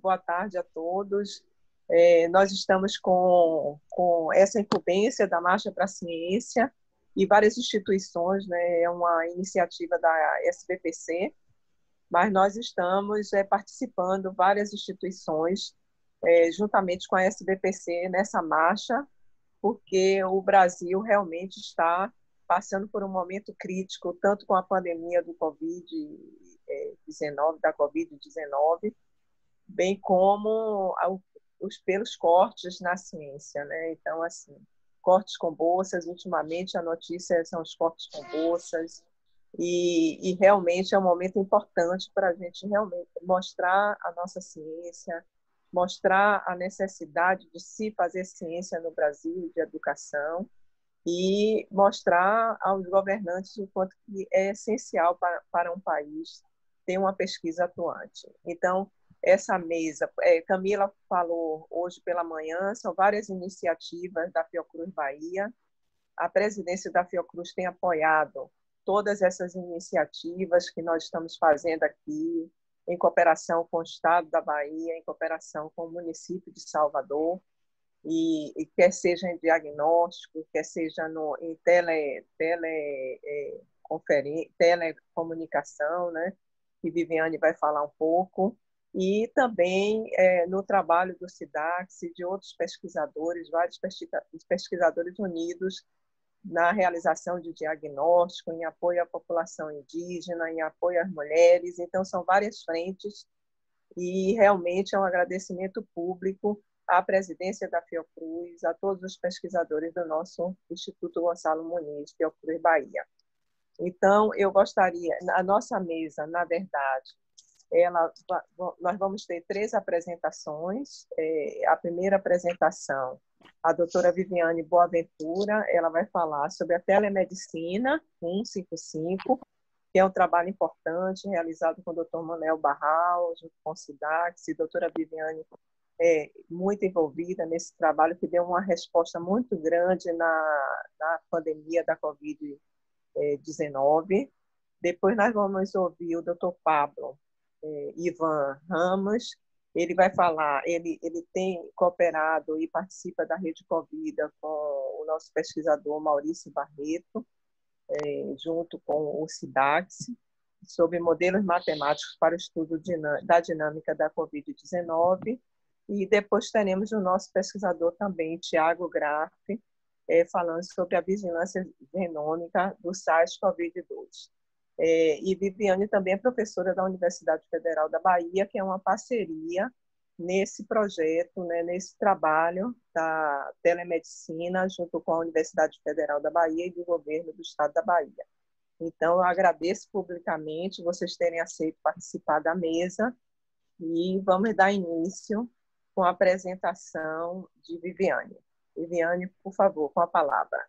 Boa tarde a todos. Nós estamos com essa incumbência da Marcha para a Ciência e várias instituições, né? É uma iniciativa da SBPC, mas nós estamos participando, várias instituições, juntamente com a SBPC, nessa marcha, porque o Brasil realmente está passando por um momento crítico, tanto com a pandemia do Covid-19, da Covid-19, bem como pelos cortes na ciência, né? Então, assim, cortes com bolsas, ultimamente a notícia são os cortes com bolsas, e realmente é um momento importante para a gente realmente mostrar a nossa ciência, mostrar a necessidade de se fazer ciência no Brasil, de educação, e mostrar aos governantes o quanto que é essencial para um país ter uma pesquisa atuante. Então, essa mesa, Camila falou hoje pela manhã, são várias iniciativas da Fiocruz Bahia. A presidência da Fiocruz tem apoiado todas essas iniciativas que nós estamos fazendo aqui, em cooperação com o Estado da Bahia, em cooperação com o município de Salvador, e quer seja em diagnóstico, quer seja em telecomunicação, né? Que Viviane vai falar um pouco, e também no trabalho do SIDAX e de outros pesquisadores, vários pesquisadores unidos na realização de diagnóstico, em apoio à população indígena, em apoio às mulheres. Então, são várias frentes, e realmente é um agradecimento público à presidência da Fiocruz, a todos os pesquisadores do nosso Instituto Gonçalo Muniz, Fiocruz Bahia. Então, eu gostaria, a nossa mesa, na verdade, nós vamos ter 3 apresentações. A primeira apresentação, a doutora Viviane Boaventura, ela vai falar sobre a telemedicina 155, que é um trabalho importante realizado com o doutor Manuel Barral, junto com o SIDAX, e a doutora Viviane muito envolvida nesse trabalho, que deu uma resposta muito grande na pandemia da Covid-19. Depois nós vamos ouvir o doutor Pablo Ivan Ramos. Ele vai falar, ele tem cooperado e participa da Rede Covida com o nosso pesquisador Maurício Barreto, junto com o SIDAX, sobre modelos matemáticos para o estudo da dinâmica da Covid-19. E depois teremos o nosso pesquisador também, Tiago Graff, falando sobre a vigilância genômica do SARS-CoV-2. E Viviane também é professora da Universidade Federal da Bahia, que é uma parceria nesse projeto, né, nesse trabalho da telemedicina, junto com a Universidade Federal da Bahia e do governo do Estado da Bahia. Então, eu agradeço publicamente vocês terem aceito participar da mesa, e vamos dar início com a apresentação de Viviane. Viviane, por favor, com a palavra.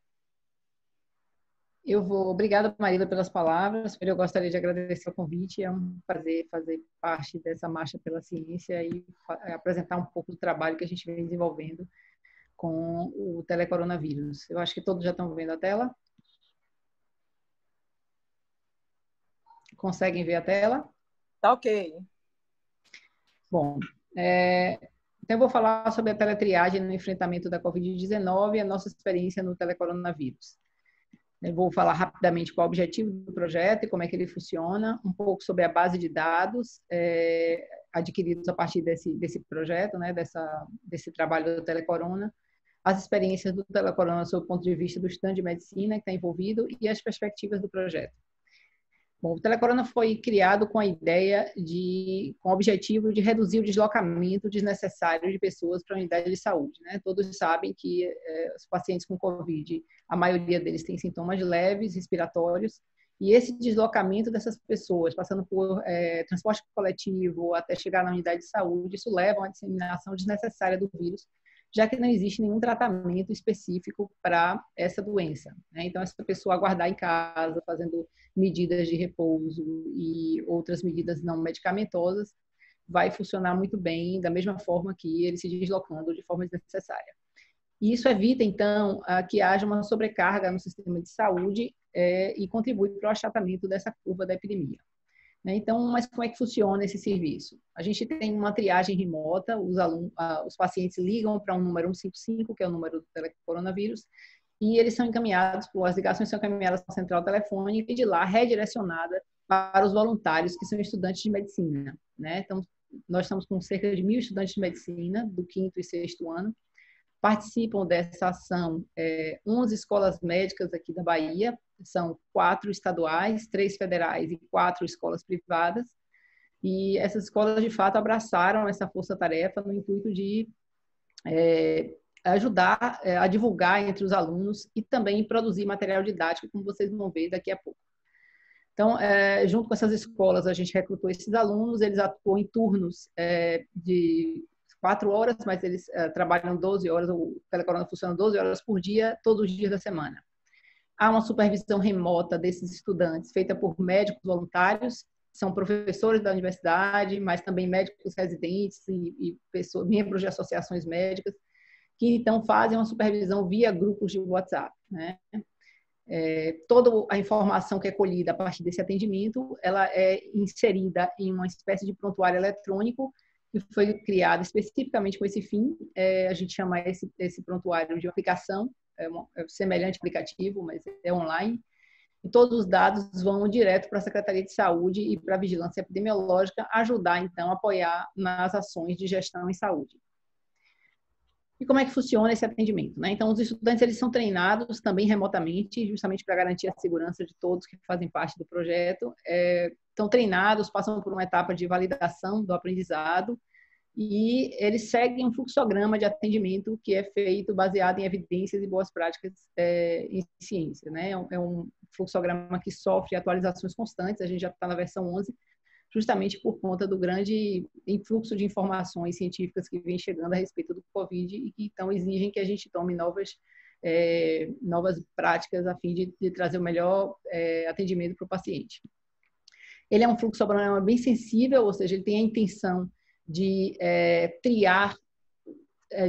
Obrigada, Marília, pelas palavras. Eu gostaria de agradecer o convite. É um prazer fazer parte dessa Marcha pela Ciência e apresentar um pouco do trabalho que a gente vem desenvolvendo com o telecoronavírus. Eu acho que todos já estão vendo a tela. Conseguem ver a tela? Tá ok. Bom, então eu vou falar sobre a teletriagem no enfrentamento da Covid-19 e a nossa experiência no telecoronavírus. Eu vou falar rapidamente qual é o objetivo do projeto e como é que ele funciona, um pouco sobre a base de dados adquiridos a partir desse projeto, né, desse trabalho do Telecorona, as experiências do Telecorona sob o ponto de vista do stand de medicina que está envolvido e as perspectivas do projeto. Bom, o Telecorona foi criado com a ideia com o objetivo de reduzir o deslocamento desnecessário de pessoas para a unidade de saúde, né? Todos sabem que os pacientes com Covid, a maioria deles tem sintomas leves, respiratórios, e esse deslocamento dessas pessoas, passando por transporte coletivo até chegar na unidade de saúde, isso leva a uma disseminação desnecessária do vírus, já que não existe nenhum tratamento específico para essa doença, né? Então, essa pessoa aguardar em casa, fazendo medidas de repouso e outras medidas não medicamentosas, vai funcionar muito bem, da mesma forma que ele se deslocando de forma desnecessária. E isso evita, então, que haja uma sobrecarga no sistema de saúde e contribui para o achatamento dessa curva da epidemia. né? Então, mas como é que funciona esse serviço? A gente tem uma triagem remota, os pacientes ligam para um número 155, que é o número do telecoronavírus, e eles são encaminhados, as ligações são encaminhadas para a central telefônica e de lá redirecionada para os voluntários que são estudantes de medicina, né? Então, nós estamos com cerca de 1.000 estudantes de medicina do 5º e 6º ano. Participam dessa ação 11 escolas médicas aqui da Bahia, são 4 estaduais, 3 federais e 4 escolas privadas. E essas escolas, de fato, abraçaram essa força-tarefa no intuito de ajudar a divulgar entre os alunos e também produzir material didático, como vocês vão ver daqui a pouco. Então, junto com essas escolas, a gente recrutou esses alunos, eles atuam em turnos de 4 horas, mas eles trabalham 12 horas, o telecorona funciona 12 horas por dia, todos os dias da semana. Há uma supervisão remota desses estudantes, feita por médicos voluntários, são professores da universidade, mas também médicos residentes e pessoas, membros de associações médicas, que então fazem uma supervisão via grupos de WhatsApp, né? Toda a informação que é colhida a partir desse atendimento, ela é inserida em uma espécie de prontuário eletrônico que foi criado especificamente com esse fim. A gente chama esse prontuário de aplicação, é semelhante ao aplicativo, mas é online. E todos os dados vão direto para a Secretaria de Saúde e para a Vigilância Epidemiológica, ajudar, então, a apoiar nas ações de gestão em saúde. E como é que funciona esse atendimento, né? Então, os estudantes eles são treinados também remotamente, justamente para garantir a segurança de todos que fazem parte do projeto. Estão treinados, passam por uma etapa de validação do aprendizado e eles seguem um fluxograma de atendimento que é feito baseado em evidências e boas práticas em ciência, né? É um fluxograma que sofre atualizações constantes, a gente já está na versão 11, justamente por conta do grande influxo de informações científicas que vem chegando a respeito do Covid e que então exigem que a gente tome novas práticas a fim de trazer o melhor atendimento para o paciente. Ele é um fluxograma bem sensível, ou seja, ele tem a intenção de triar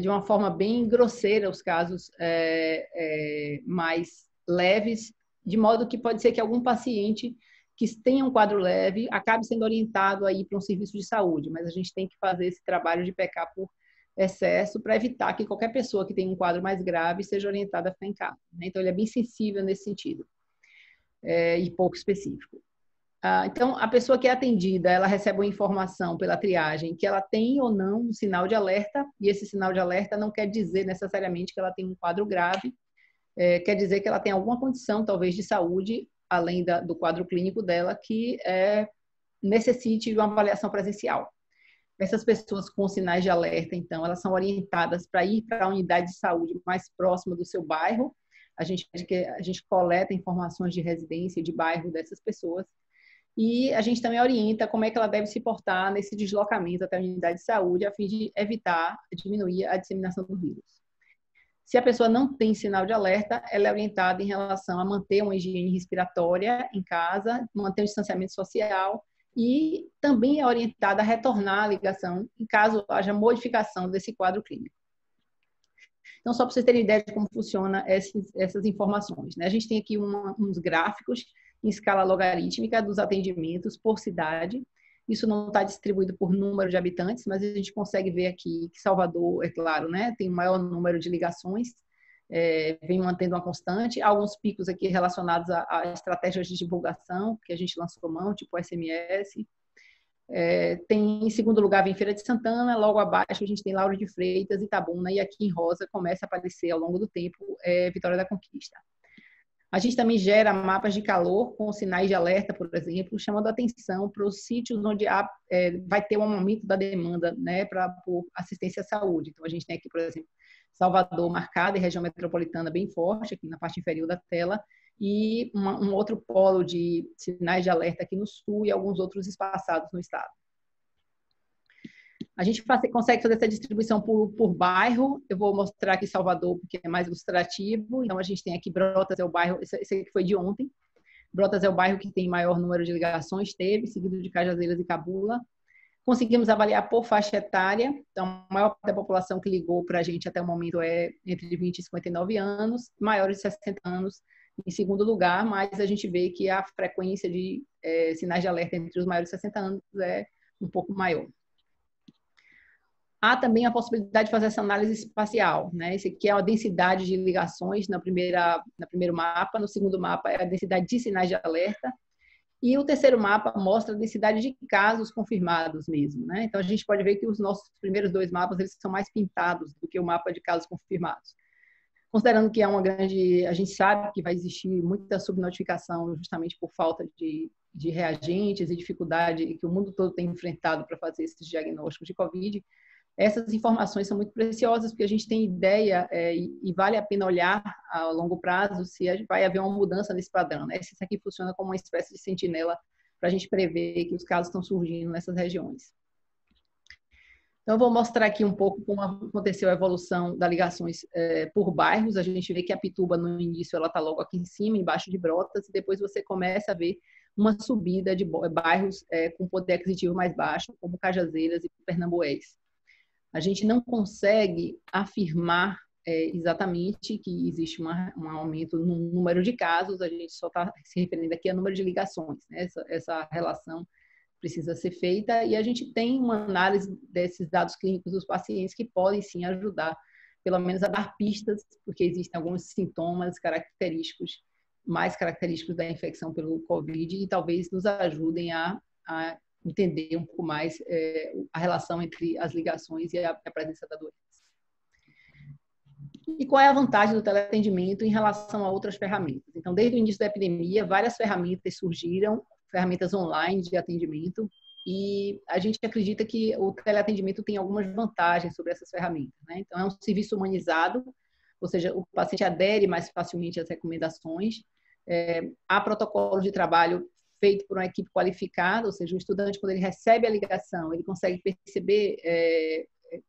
de uma forma bem grosseira os casos mais leves, de modo que pode ser que algum paciente que tenha um quadro leve acabe sendo orientado a ir para um serviço de saúde, mas a gente tem que fazer esse trabalho de pecar por excesso para evitar que qualquer pessoa que tenha um quadro mais grave seja orientada a ficar em casa, né? Então, ele é bem sensível nesse sentido e pouco específico. Então, a pessoa que é atendida, ela recebe uma informação pela triagem que ela tem ou não um sinal de alerta, e esse sinal de alerta não quer dizer necessariamente que ela tem um quadro grave, quer dizer que ela tem alguma condição, talvez, de saúde, além do quadro clínico dela, que necessite de uma avaliação presencial. Essas pessoas com sinais de alerta, então, elas são orientadas para ir para a unidade de saúde mais próxima do seu bairro. A gente coleta informações de residência e de bairro dessas pessoas, e a gente também orienta como é que ela deve se portar nesse deslocamento até a unidade de saúde, a fim de evitar, diminuir a disseminação do vírus. Se a pessoa não tem sinal de alerta, ela é orientada em relação a manter uma higiene respiratória em casa, manter o distanciamento social e também é orientada a retornar à ligação em caso haja modificação desse quadro clínico. Então, só para vocês terem ideia de como funciona essas informações, né? A gente tem aqui uns gráficos em escala logarítmica dos atendimentos por cidade. Isso não está distribuído por número de habitantes, mas a gente consegue ver aqui que Salvador, é claro, né, tem o maior número de ligações, vem mantendo uma constante. Há alguns picos aqui relacionados a estratégias de divulgação, que a gente lançou mão, tipo SMS. Tem, em segundo lugar, vem Feira de Santana, logo abaixo a gente tem Lauro de Freitas, Itabuna, e aqui em rosa começa a aparecer ao longo do tempo Vitória da Conquista. A gente também gera mapas de calor com sinais de alerta, por exemplo, chamando a atenção para os sítios onde vai ter um aumento da demanda, né, por assistência à saúde. Então, a gente tem aqui, por exemplo, Salvador marcada e região metropolitana bem forte, aqui na parte inferior da tela, e um outro polo de sinais de alerta aqui no sul e alguns outros espaçados no estado. A gente consegue fazer essa distribuição por bairro. Eu vou mostrar aqui Salvador, porque é mais ilustrativo. Então, a gente tem aqui Brotas, é o bairro, esse aqui foi de ontem. Brotas é o bairro que tem maior número de ligações, seguido de Cajazeiras e Cabula. Conseguimos avaliar por faixa etária. Então, a maior parte da população que ligou para a gente até o momento é entre 20 e 59 anos. Maiores de 60 anos Em segundo lugar, mas a gente vê que a frequência de sinais de alerta entre os maiores de 60 anos é um pouco maior. Há também a possibilidade de fazer essa análise espacial, né? Esse aqui é a densidade de ligações no primeiro mapa, no segundo mapa é a densidade de sinais de alerta, e o terceiro mapa mostra a densidade de casos confirmados mesmo, né? Então, a gente pode ver que os nossos primeiros dois mapas eles são mais pintados do que o mapa de casos confirmados. Considerando que é uma grande... A gente sabe que vai existir muita subnotificação justamente por falta de reagentes e dificuldade que o mundo todo tem enfrentado para fazer esses diagnósticos de Covid, essas informações são muito preciosas porque a gente tem ideia e vale a pena olhar a longo prazo se vai haver uma mudança nesse padrão, né? Esse aqui funciona como uma espécie de sentinela para a gente prever que os casos estão surgindo nessas regiões. Então, eu vou mostrar aqui um pouco como aconteceu a evolução das ligações por bairros. A gente vê que a Pituba, no início, ela está logo aqui em cima, embaixo de Brotas, e depois você começa a ver uma subida de bairros com poder aquisitivo mais baixo, como Cajazeiras e Pernambués. A gente não consegue afirmar exatamente que existe um aumento no número de casos, a gente só está se referindo aqui ao número de ligações, né? Essa relação precisa ser feita e a gente tem uma análise desses dados clínicos dos pacientes que podem sim ajudar, pelo menos a dar pistas, porque existem alguns sintomas característicos, mais característicos da infecção pelo Covid e talvez nos ajudem a entender um pouco mais a relação entre as ligações e a presença da doença. E qual é a vantagem do teleatendimento em relação a outras ferramentas? Então, desde o início da epidemia, várias ferramentas surgiram, ferramentas online de atendimento, e a gente acredita que o teleatendimento tem algumas vantagens sobre essas ferramentas, né? Então, é um serviço humanizado, ou seja, o paciente adere mais facilmente às recomendações, há protocolos de trabalho feito por uma equipe qualificada, ou seja, o estudante, quando ele recebe a ligação, ele consegue perceber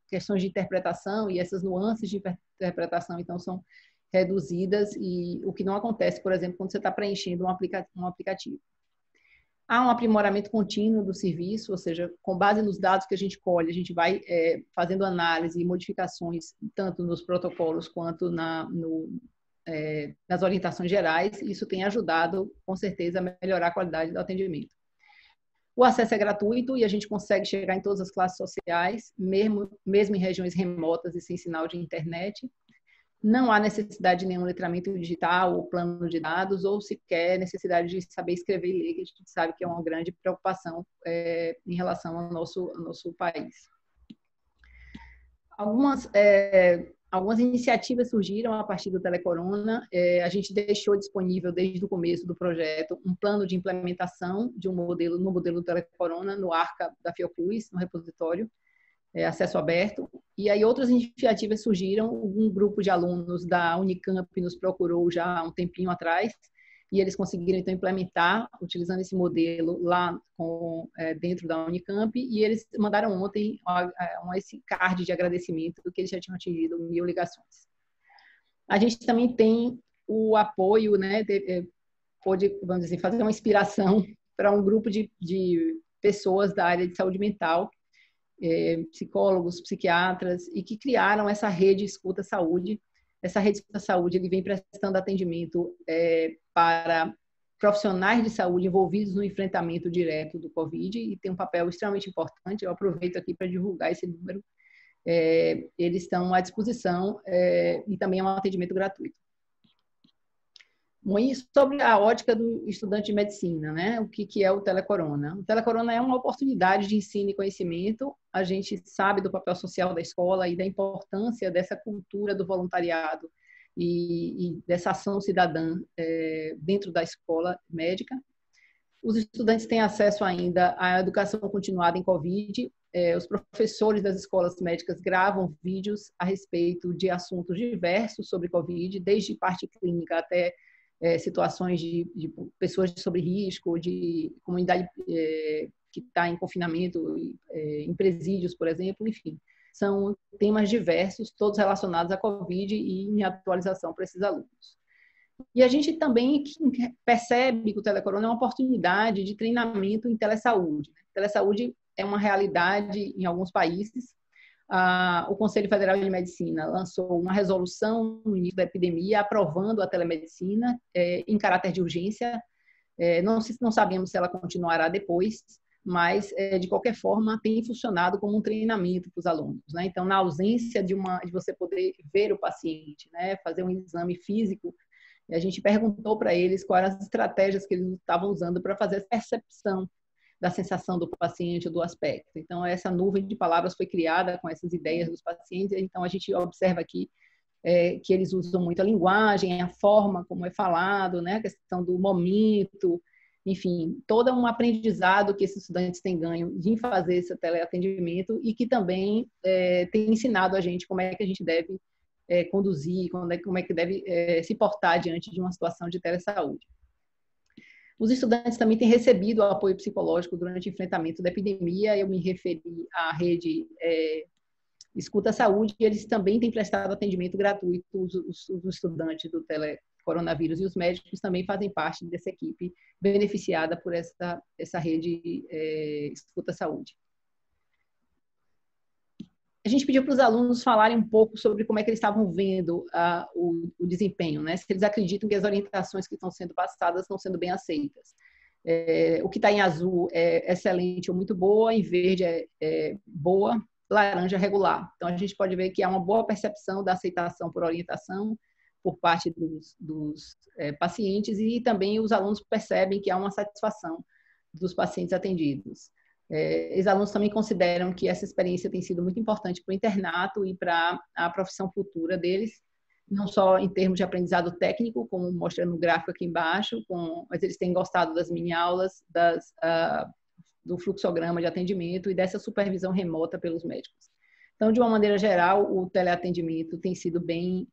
questões de interpretação e essas nuances de interpretação, então, são reduzidas, e o que não acontece, por exemplo, quando você está preenchendo um aplicativo. Há um aprimoramento contínuo do serviço, ou seja, com base nos dados que a gente colhe, a gente vai fazendo análise e modificações, tanto nos protocolos quanto nas orientações gerais, e isso tem ajudado, com certeza, a melhorar a qualidade do atendimento. O acesso é gratuito e a gente consegue chegar em todas as classes sociais, mesmo em regiões remotas e sem sinal de internet. Não há necessidade de nenhum letramento digital ou plano de dados, ou sequer necessidade de saber escrever e ler, que a gente sabe que é uma grande preocupação em relação ao nosso país. Algumas iniciativas surgiram a partir do Telecorona. A gente deixou disponível desde o começo do projeto um plano de implementação de no modelo do Telecorona, no Arca da Fiocruz, no repositório, acesso aberto. E aí outras iniciativas surgiram. Um grupo de alunos da Unicamp nos procurou já há um tempinho atrás, e eles conseguiram, então, implementar, utilizando esse modelo lá dentro da Unicamp, e eles mandaram ontem esse card de agradecimento que eles já tinham atingido 1.000 ligações. A gente também tem o apoio, né, pode, vamos dizer, fazer uma inspiração para um grupo de pessoas da área de saúde mental, psicólogos, psiquiatras, e que criaram essa rede Escuta Saúde. Essa rede Escuta Saúde ele vem prestando atendimento para profissionais de saúde envolvidos no enfrentamento direto do Covid, e tem um papel extremamente importante. Eu aproveito aqui para divulgar esse número. Eles estão à disposição e também é um atendimento gratuito. Bom, e sobre a ótica do estudante de medicina, né? O que é o Telecorona? O Telecorona é uma oportunidade de ensino e conhecimento. A gente sabe do papel social da escola e da importância dessa cultura do voluntariado e dessa ação cidadã dentro da escola médica. Os estudantes têm acesso ainda à educação continuada em Covid. Os professores das escolas médicas gravam vídeos a respeito de assuntos diversos sobre Covid, desde parte clínica até situações de pessoas sobre risco, de comunidade que está em confinamento, em presídios, por exemplo, enfim. São temas diversos, todos relacionados à Covid e em atualização para esses alunos. E a gente também percebe que o Telecorona é uma oportunidade de treinamento em telesaúde. Telesaúde é uma realidade em alguns países. o Conselho Federal de Medicina lançou uma resolução no início da epidemia aprovando a telemedicina em caráter de urgência. Não sabemos se ela continuará depois, mas, de qualquer forma, tem funcionado como um treinamento para os alunos, né? Então, na ausência de você poder ver o paciente, né, fazer um exame físico, a gente perguntou para eles quais eram as estratégias que eles estavam usando para fazer a percepção da sensação do paciente ou do aspecto. Então, essa nuvem de palavras foi criada com essas ideias dos pacientes. Então, a gente observa aqui que eles usam muito a linguagem, a forma como é falado, né? A questão do momento, enfim, todo um aprendizado que esses estudantes têm ganho de fazer esse teleatendimento e que também tem ensinado a gente como é que a gente deve conduzir, como é que deve se portar diante de uma situação de telesaúde. Os estudantes também têm recebido o apoio psicológico durante o enfrentamento da epidemia. Eu me referi à rede Escuta Saúde, e eles também têm prestado atendimento gratuito. Os estudantes do telecoronavírus e os médicos também fazem parte dessa equipe beneficiada por essa rede Escuta Saúde. A gente pediu para os alunos falarem um pouco sobre como é que eles estavam vendo o desempenho, né? Se eles acreditam que as orientações que estão sendo passadas estão sendo bem aceitas. O que está em azul é excelente ou muito boa, em verde é boa, laranja regular. Então, a gente pode ver que há uma boa percepção da aceitação por orientação por parte dos pacientes, e também os alunos percebem que há uma satisfação dos pacientes atendidos. Os alunos também consideram que essa experiência tem sido muito importante para o internato e para a profissão futura deles, não só em termos de aprendizado técnico, como mostra no gráfico aqui embaixo, mas eles têm gostado das mini-aulas, do fluxograma de atendimento e dessa supervisão remota pelos médicos. Então, de uma maneira geral, o teleatendimento tem sido bem,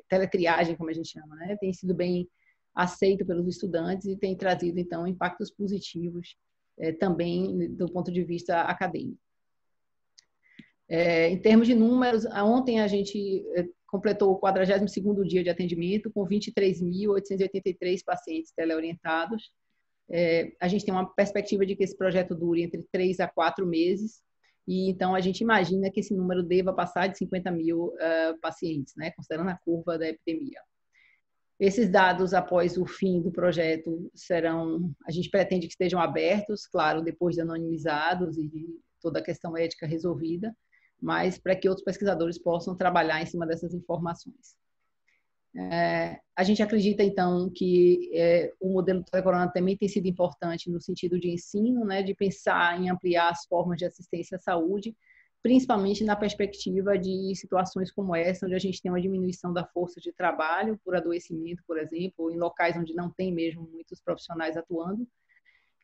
teletriagem, como a gente chama, né? Tem sido bem aceito pelos estudantes e tem trazido, então, impactos positivos também do ponto de vista acadêmico. Em termos de números, ontem a gente completou o 42º dia de atendimento com 23.883 pacientes teleorientados. A gente tem uma perspectiva de que esse projeto dure entre 3 a 4 meses, e então a gente imagina que esse número deva passar de 50 mil pacientes, né, considerando a curva da epidemia. Esses dados, após o fim do projeto, a gente pretende que estejam abertos, claro, depois de anonimizados e de toda a questão ética resolvida, mas para que outros pesquisadores possam trabalhar em cima dessas informações. A gente acredita, então, que o modelo telecorona também tem sido importante no sentido de ensino, né, de pensar em ampliar as formas de assistência à saúde, principalmente na perspectiva de situações como essa, onde a gente tem uma diminuição da força de trabalho por adoecimento, por exemplo, ou em locais onde não tem mesmo muitos profissionais atuando,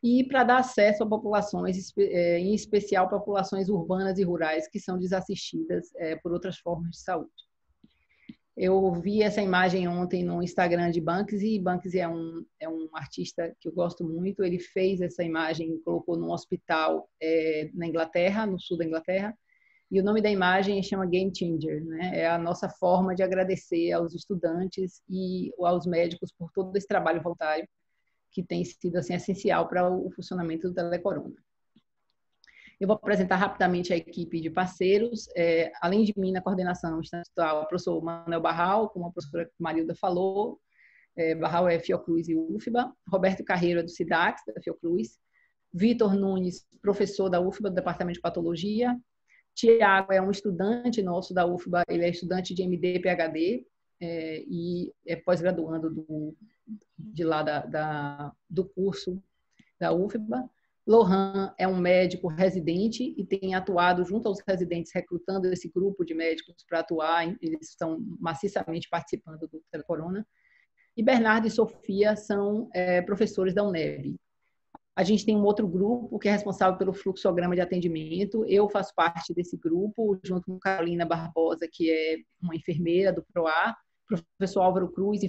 e para dar acesso a populações, em especial populações urbanas e rurais, que são desassistidas por outras formas de saúde. Eu vi essa imagem ontem no Instagram de Banksy. Banksy é um artista que eu gosto muito. Ele fez essa imagem e colocou num hospital na Inglaterra, no sul da Inglaterra. E o nome da imagem chama Game Changer, né? É a nossa forma de agradecer aos estudantes e aos médicos por todo esse trabalho voluntário que tem sido assim, essencial para o funcionamento do telecorona. Eu vou apresentar rapidamente a equipe de parceiros. Além de mim, na coordenação está o professor Manuel Barral, como a professora Marilda falou. Barral é Fiocruz e UFBA. Roberto Carreiro é do SIDAX, da Fiocruz. Vitor Nunes, professor da UFBA, do Departamento de Patologia. Tiago é um estudante nosso da UFBA, ele é estudante de MD e PhD e é pós-graduando do curso da UFBA. Lohan é um médico residente e tem atuado junto aos residentes, recrutando esse grupo de médicos para atuar. Eles estão maciçamente participando do telecorona. E Bernardo e Sofia são professores da UNEB. A gente tem um outro grupo que é responsável pelo fluxograma de atendimento. Eu faço parte desse grupo, junto com Carolina Barbosa, que é uma enfermeira do PROAR, professor Álvaro Cruz,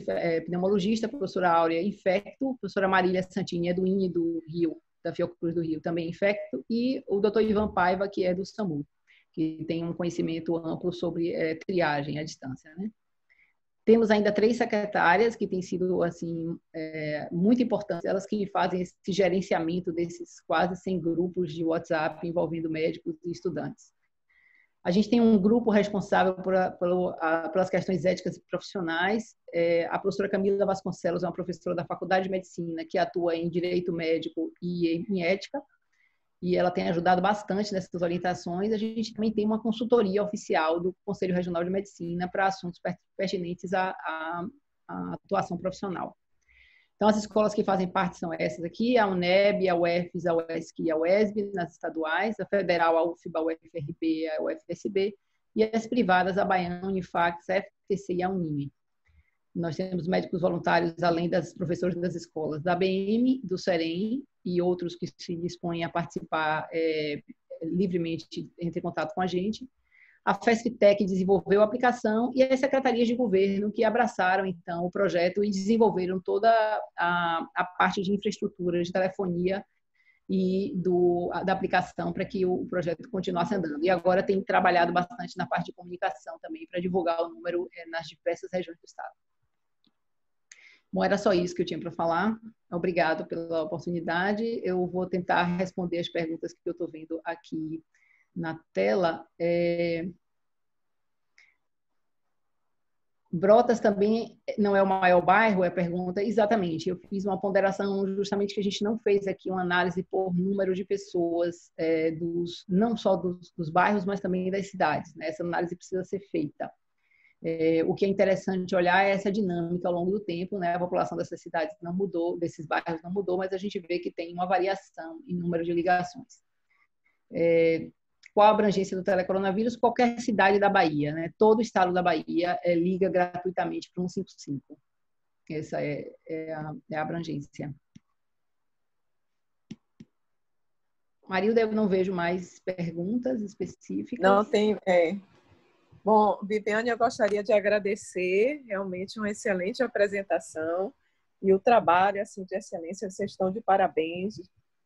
pneumologista, professora Áurea, infecto, professora Marília Santini, é do INE do Rio, da Fiocruz do Rio, também infecto, e o Dr. Ivan Paiva, que é do SAMU, que tem um conhecimento amplo sobre triagem à distância, né? Temos ainda 3 secretárias que têm sido assim muito importantes, elas que fazem esse gerenciamento desses quase 100 grupos de WhatsApp envolvendo médicos e estudantes. A gente tem um grupo responsável pelas questões éticas e profissionais. A professora Camila Vasconcelos é uma professora da Faculdade de Medicina que atua em Direito Médico e em Ética, e ela tem ajudado bastante nessas orientações. A gente também tem uma consultoria oficial do Conselho Regional de Medicina para assuntos pertinentes à atuação profissional. Então, as escolas que fazem parte são essas aqui: a UNEB, a UFES, a UESC e a UESB, nas estaduais, a Federal, a UFBA, a UFRB, a UFSB, e as privadas, a Baiana, a Unifax, a FTC e a Unime. Nós temos médicos voluntários, além das professores das escolas, da ABM, do SEREM e outros que se dispõem a participar livremente, entre em contato com a gente. A FESP-TEC desenvolveu a aplicação e as secretarias de governo que abraçaram, então, o projeto e desenvolveram toda a parte de infraestrutura de telefonia e da aplicação para que o projeto continuasse andando. E agora tem trabalhado bastante na parte de comunicação também para divulgar o número nas diversas regiões do estado. Bom, era só isso que eu tinha para falar. Obrigado pela oportunidade. Eu vou tentar responder as perguntas que eu estou vendo aqui na tela. Brotas também não é o maior bairro? É a pergunta. Exatamente. Eu fiz uma ponderação justamente que a gente não fez aqui uma análise por número de pessoas, não só dos bairros, mas também das cidades, né? Essa análise precisa ser feita. O que é interessante olhar é essa dinâmica ao longo do tempo, né? A população dessas cidades não mudou, desses bairros não mudou, mas a gente vê que tem uma variação em número de ligações. Qual a abrangência do telecoronavírus? Qualquer cidade da Bahia, né? Todo o estado da Bahia liga gratuitamente para o 155. Essa é a abrangência. Marilda, eu não vejo mais perguntas específicas. Não tem. Bom, Viviane, eu gostaria de agradecer, realmente uma excelente apresentação e o trabalho assim, de excelência, vocês estão de parabéns,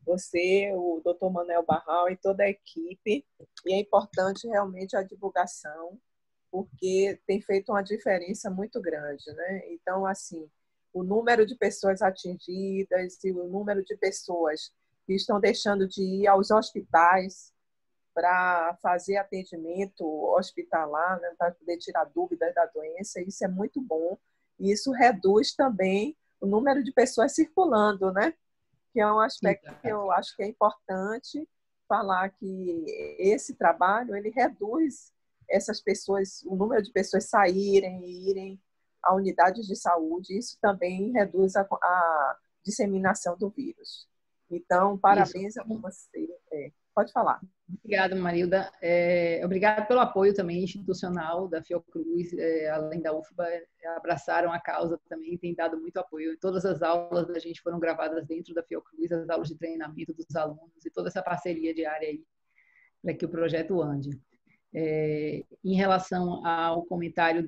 você, o Dr. Manuel Barral e toda a equipe, e é importante realmente a divulgação, porque tem feito uma diferença muito grande, né? Então, assim, o número de pessoas atingidas e o número de pessoas que estão deixando de ir aos hospitais para fazer atendimento hospitalar, né, para poder tirar dúvidas da doença, isso é muito bom. E isso reduz também o número de pessoas circulando, né? Que é um aspecto que eu acho que é importante falar, que esse trabalho ele reduz essas pessoas, o número de pessoas saírem e irem a unidades de saúde, isso também reduz a disseminação do vírus. Então, parabéns a você. Pode falar. Obrigada, Marilda. Obrigada pelo apoio também institucional da Fiocruz, além da UFBA, abraçaram a causa também, tem dado muito apoio. Todas as aulas da gente foram gravadas dentro da Fiocruz, as aulas de treinamento dos alunos e toda essa parceria diária aí para que o projeto ande. Em relação ao comentário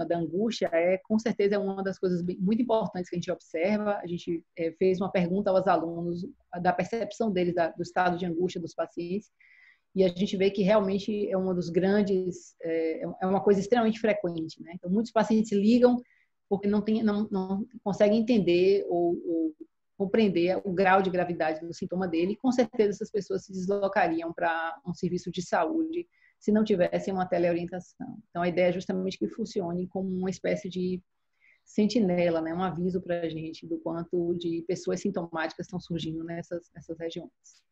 da angústia, com certeza é uma das coisas muito importantes que a gente observa. A gente fez uma pergunta aos alunos da percepção deles do estado de angústia dos pacientes, e a gente vê que realmente é uma dos grandes, é uma coisa extremamente frequente, né? Então, muitos pacientes ligam porque não conseguem entender ou compreender o grau de gravidade do sintoma dele, e com certeza essas pessoas se deslocariam para um serviço de saúde se não tivessem uma teleorientação. Então, a ideia é justamente que funcione como uma espécie de sentinela, né? Um aviso para a gente do quanto de pessoas sintomáticas estão surgindo nessas regiões.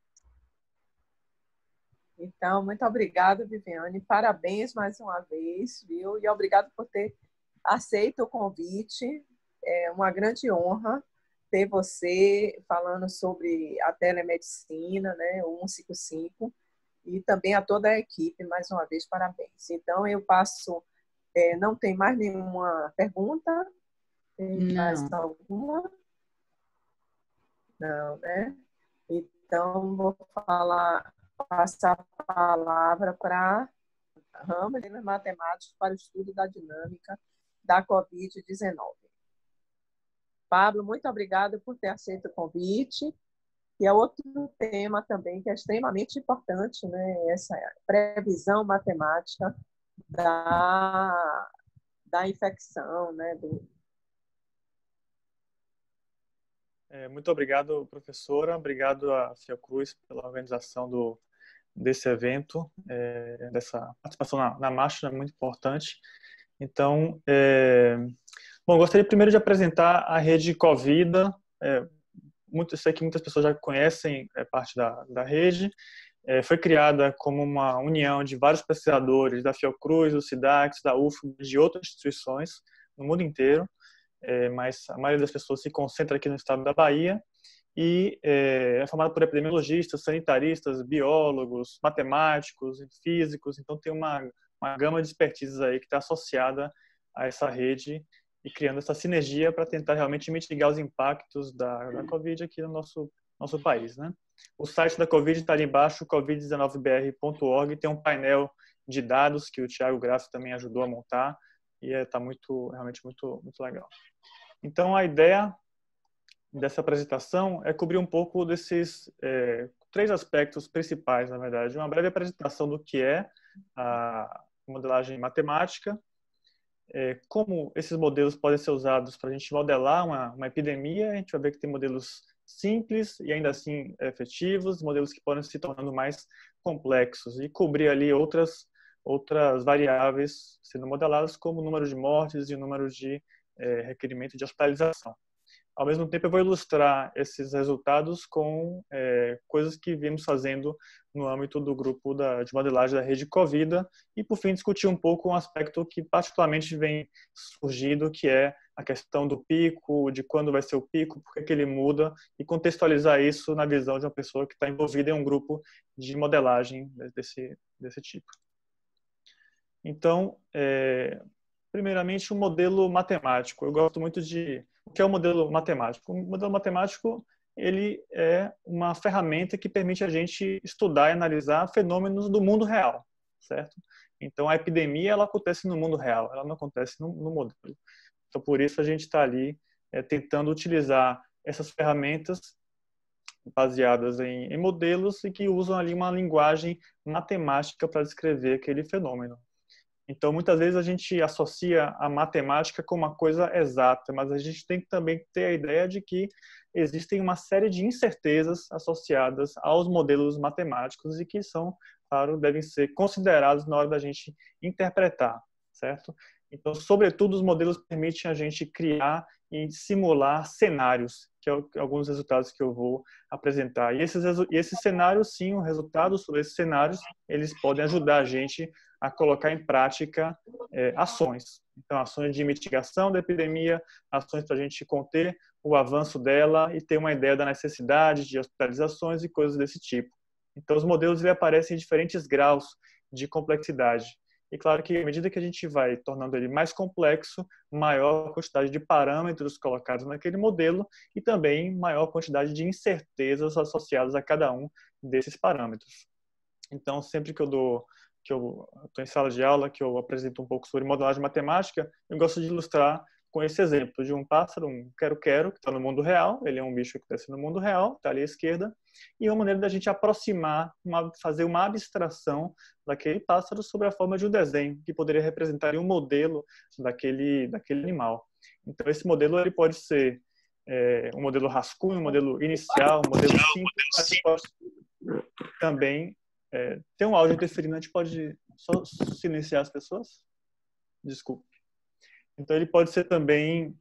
Então, muito obrigada, Viviane. Parabéns mais uma vez, viu? E obrigado por ter aceito o convite. É uma grande honra ter você falando sobre a telemedicina, né? O 155, e também a toda a equipe, mais uma vez, parabéns. Então, eu passo... não tem mais nenhuma pergunta? Tem mais alguma? Não, né? Então, vou passar a palavra para Ramos de Matemáticos para o estudo da dinâmica da Covid-19. Pablo, muito obrigada por ter aceito o convite. E é outro tema também que é extremamente importante, né? Essa previsão matemática da infecção, né? Muito obrigado, professora. Obrigado à Fiocruz pela organização desse evento, dessa participação na marcha, é muito importante. Então, bom, gostaria primeiro de apresentar a rede Covida. Sei que muitas pessoas já conhecem parte da rede. Foi criada como uma união de vários pesquisadores da Fiocruz, do SIDAC, da UFBA, de outras instituições no mundo inteiro, mas a maioria das pessoas se concentra aqui no estado da Bahia e é formada por epidemiologistas, sanitaristas, biólogos, matemáticos, físicos. Então tem uma gama de expertises aí que está associada a essa rede e criando essa sinergia para tentar realmente mitigar os impactos da Covid aqui no nosso país, né? O site da Covid está ali embaixo, covid19br.org, tem um painel de dados que o Thiago Graça também ajudou a montar e está realmente muito legal. Então, a ideia dessa apresentação é cobrir um pouco desses 3 aspectos principais, na verdade. Uma breve apresentação do que é a modelagem matemática, como esses modelos podem ser usados para a gente modelar uma epidemia. A gente vai ver que tem modelos simples e ainda assim efetivos, modelos que podem se tornando mais complexos e cobrir ali outras variáveis sendo modeladas, como o número de mortes e o número de requerimento de hospitalização. Ao mesmo tempo, eu vou ilustrar esses resultados com coisas que viemos fazendo no âmbito do grupo de modelagem da rede Covida e, por fim, discutir um pouco um aspecto que particularmente vem surgindo, que é a questão do pico, de quando vai ser o pico, por que ele muda, e contextualizar isso na visão de uma pessoa que está envolvida em um grupo de modelagem desse tipo. Então, primeiramente, o modelo matemático. Eu gosto muito de... O que é o modelo matemático? O modelo matemático, ele é uma ferramenta que permite a gente estudar e analisar fenômenos do mundo real, certo? Então, a epidemia, ela acontece no mundo real, ela não acontece no modelo. Então, por isso, a gente está ali tentando utilizar essas ferramentas baseadas em modelos e que usam ali uma linguagem matemática para descrever aquele fenômeno. Então, muitas vezes a gente associa a matemática com uma coisa exata, mas a gente tem que também ter a ideia de que existem uma série de incertezas associadas aos modelos matemáticos e que são, claro, devem ser considerados na hora da gente interpretar, certo? Então, sobretudo, os modelos permitem a gente criar e simular cenários, que é alguns resultados que eu vou apresentar. E esses cenários, sim, o resultado sobre esses cenários, eles podem ajudar a gente a colocar em prática ações. Então, ações de mitigação da epidemia, ações para a gente conter o avanço dela e ter uma ideia da necessidade de hospitalizações e coisas desse tipo. Então, os modelos eles aparecem em diferentes graus de complexidade. E claro que, à medida que a gente vai tornando ele mais complexo, maior a quantidade de parâmetros colocados naquele modelo e também maior quantidade de incertezas associadas a cada um desses parâmetros. Então, sempre que eu estou em sala de aula, que eu apresento um pouco sobre modelagem matemática, eu gosto de ilustrar com esse exemplo de um pássaro, um quero-quero, que está no mundo real. Ele é um bicho que está no mundo real, está ali à esquerda, e uma maneira da gente aproximar, fazer uma abstração daquele pássaro sobre a forma de um desenho, que poderia representar um modelo daquele animal. Então, esse modelo ele pode ser um modelo rascunho, um modelo inicial, um modelo simples, mas pode também tem um áudio interferindo. A gente pode só silenciar as pessoas? Desculpe. Então, ele pode ser também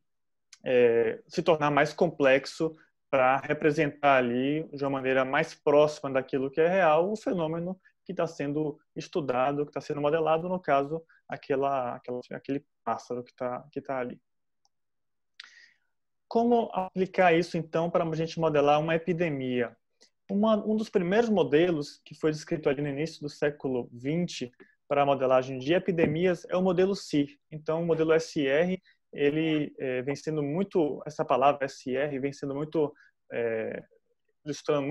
se tornar mais complexo para representar ali, de uma maneira mais próxima daquilo que é real, o fenômeno que está sendo estudado, que está sendo modelado, no caso, aquele pássaro que tá ali. Como aplicar isso, então, para a gente modelar uma epidemia? Um dos primeiros modelos que foi descrito ali no início do século XX para a modelagem de epidemias é o modelo SIR. Então, o modelo SR, ele vem sendo muito, essa palavra SR vem sendo muito, ilustrando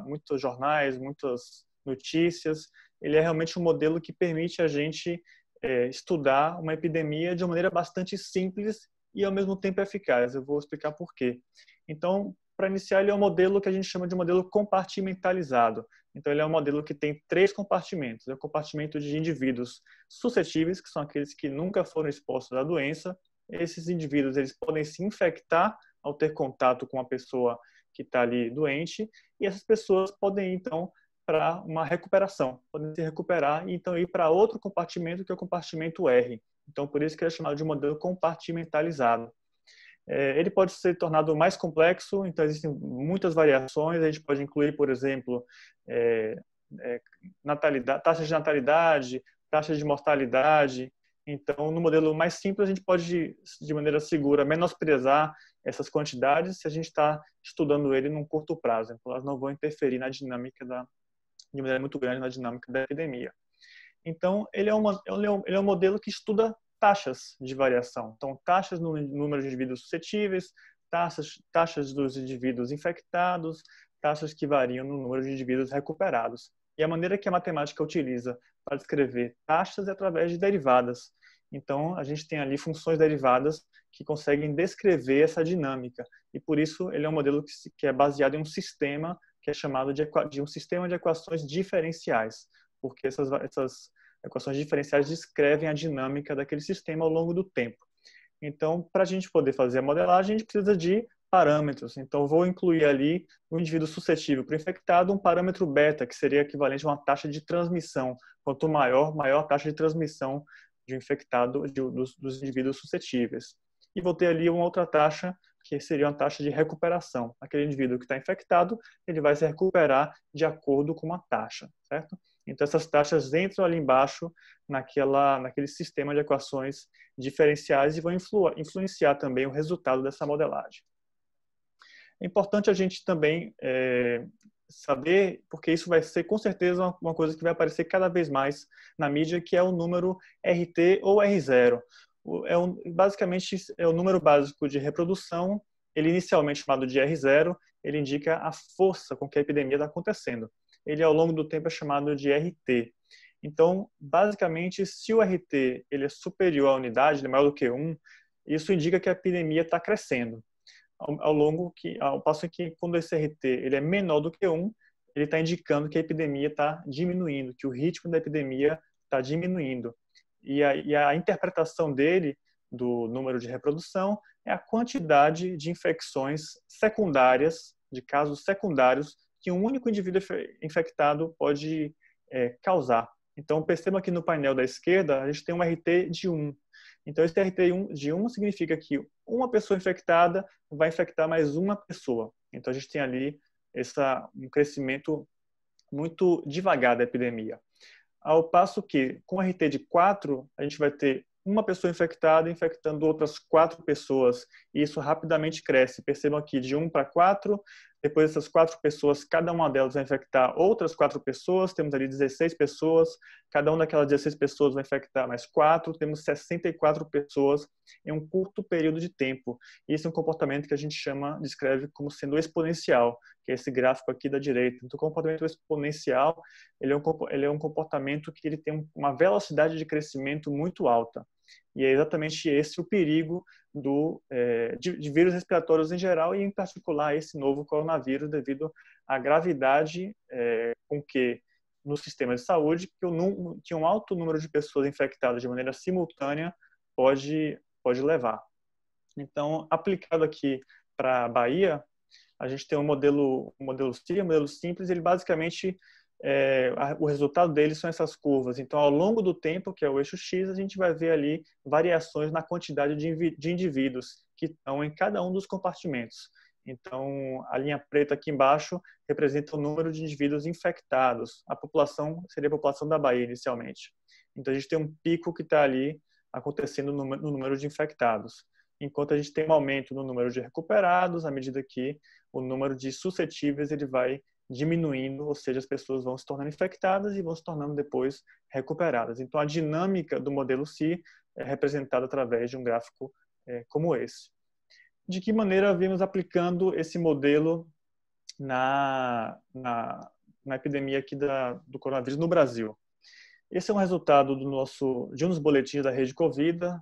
muitos jornais, muitas notícias. Ele é realmente um modelo que permite a gente estudar uma epidemia de uma maneira bastante simples e, ao mesmo tempo, eficaz. Eu vou explicar por quê. Então, para iniciar, ele é um modelo que a gente chama de modelo compartimentalizado. Então, ele é um modelo que tem 3 compartimentos. É o compartimento de indivíduos suscetíveis, que são aqueles que nunca foram expostos à doença. Esses indivíduos eles podem se infectar ao ter contato com uma pessoa que está ali doente, e essas pessoas podem, então, para uma recuperação. Podem se recuperar e então ir para outro compartimento, que é o compartimento R. Então, por isso que ele é chamado de modelo compartimentalizado. Ele pode ser tornado mais complexo, então existem muitas variações. A gente pode incluir, por exemplo, taxas de natalidade, taxas de mortalidade. Então, no modelo mais simples, a gente pode, de maneira segura, menosprezar essas quantidades se a gente está estudando ele num curto prazo. Então, elas não vão interferir na dinâmica de maneira muito grande na dinâmica da epidemia. Então, ele é um modelo que estuda taxas de variação. Então, taxas no número de indivíduos suscetíveis, taxas dos indivíduos infectados, taxas que variam no número de indivíduos recuperados. E a maneira que a matemática utiliza para descrever taxas é através de derivadas. Então, a gente tem ali funções derivadas que conseguem descrever essa dinâmica. E, por isso, ele é um modelo que é baseado em um sistema que é chamado de um sistema de equações diferenciais, porque essas equações diferenciais descrevem a dinâmica daquele sistema ao longo do tempo. Então, para a gente poder fazer a modelagem, a gente precisa de parâmetros. Então, vou incluir ali no indivíduo suscetível para o infectado um parâmetro beta, que seria equivalente a uma taxa de transmissão. Quanto maior a taxa de transmissão de um infectado dos indivíduos suscetíveis. E vou ter ali uma outra taxa, que seria uma taxa de recuperação. Aquele indivíduo que está infectado, ele vai se recuperar de acordo com uma taxa, certo? Então, essas taxas entram ali embaixo naquele sistema de equações diferenciais e vão influenciar também o resultado dessa modelagem. É importante a gente também saber, porque isso vai ser com certeza uma coisa que vai aparecer cada vez mais na mídia, que é o número RT ou R0. Basicamente, é o número básico de reprodução. Ele inicialmente chamado de R0, ele indica a força com que a epidemia está acontecendo. Ele, ao longo do tempo, é chamado de RT. Então, basicamente, se o RT ele é superior à unidade, ele é maior do que 1, isso indica que a epidemia está crescendo. Ao passo que, quando esse RT ele é menor do que 1, ele está indicando que a epidemia está diminuindo, que o ritmo da epidemia está diminuindo. E a interpretação dele, do número de reprodução, é a quantidade de infecções secundárias, de casos secundários, que um único indivíduo infectado pode causar. Então, perceba aqui no painel da esquerda, a gente tem um RT de 1. Então, esse RT de 1 significa que uma pessoa infectada vai infectar mais uma pessoa. Então, a gente tem ali um crescimento muito devagar da epidemia. Ao passo que, com RT de 4, a gente vai ter uma pessoa infectada infectando outras 4 pessoas. E isso rapidamente cresce. Percebam aqui, de 1 para 4, depois dessas 4 pessoas, cada uma delas vai infectar outras 4 pessoas. Temos ali 16 pessoas. Cada uma daquelas 16 pessoas vai infectar mais 4. Temos 64 pessoas em um curto período de tempo. E esse é um comportamento que a gente descreve como sendo exponencial, que é esse gráfico aqui da direita. Então, o comportamento exponencial ele é um comportamento que ele tem uma velocidade de crescimento muito alta. E é exatamente esse o perigo de vírus respiratórios em geral e, em particular, esse novo coronavírus, devido à gravidade com que, no sistema de saúde, que um alto número de pessoas infectadas de maneira simultânea pode levar. Então, aplicado aqui para a Bahia, a gente tem um modelo C, um modelo simples, ele basicamente o resultado dele são essas curvas. Então, ao longo do tempo, que é o eixo X, a gente vai ver ali variações na quantidade de indivíduos que estão em cada um dos compartimentos. Então, a linha preta aqui embaixo representa o número de indivíduos infectados. A população seria a população da Bahia, inicialmente. Então, a gente tem um pico que está ali acontecendo no número de infectados, enquanto a gente tem um aumento no número de recuperados, à medida que o número de suscetíveis ele vai diminuindo, ou seja, as pessoas vão se tornando infectadas e vão se tornando depois recuperadas. Então, a dinâmica do modelo C é representada através de um gráfico como esse. De que maneira vimos aplicando esse modelo na epidemia aqui do coronavírus no Brasil? Esse é um resultado de um dos boletins da Rede Covida.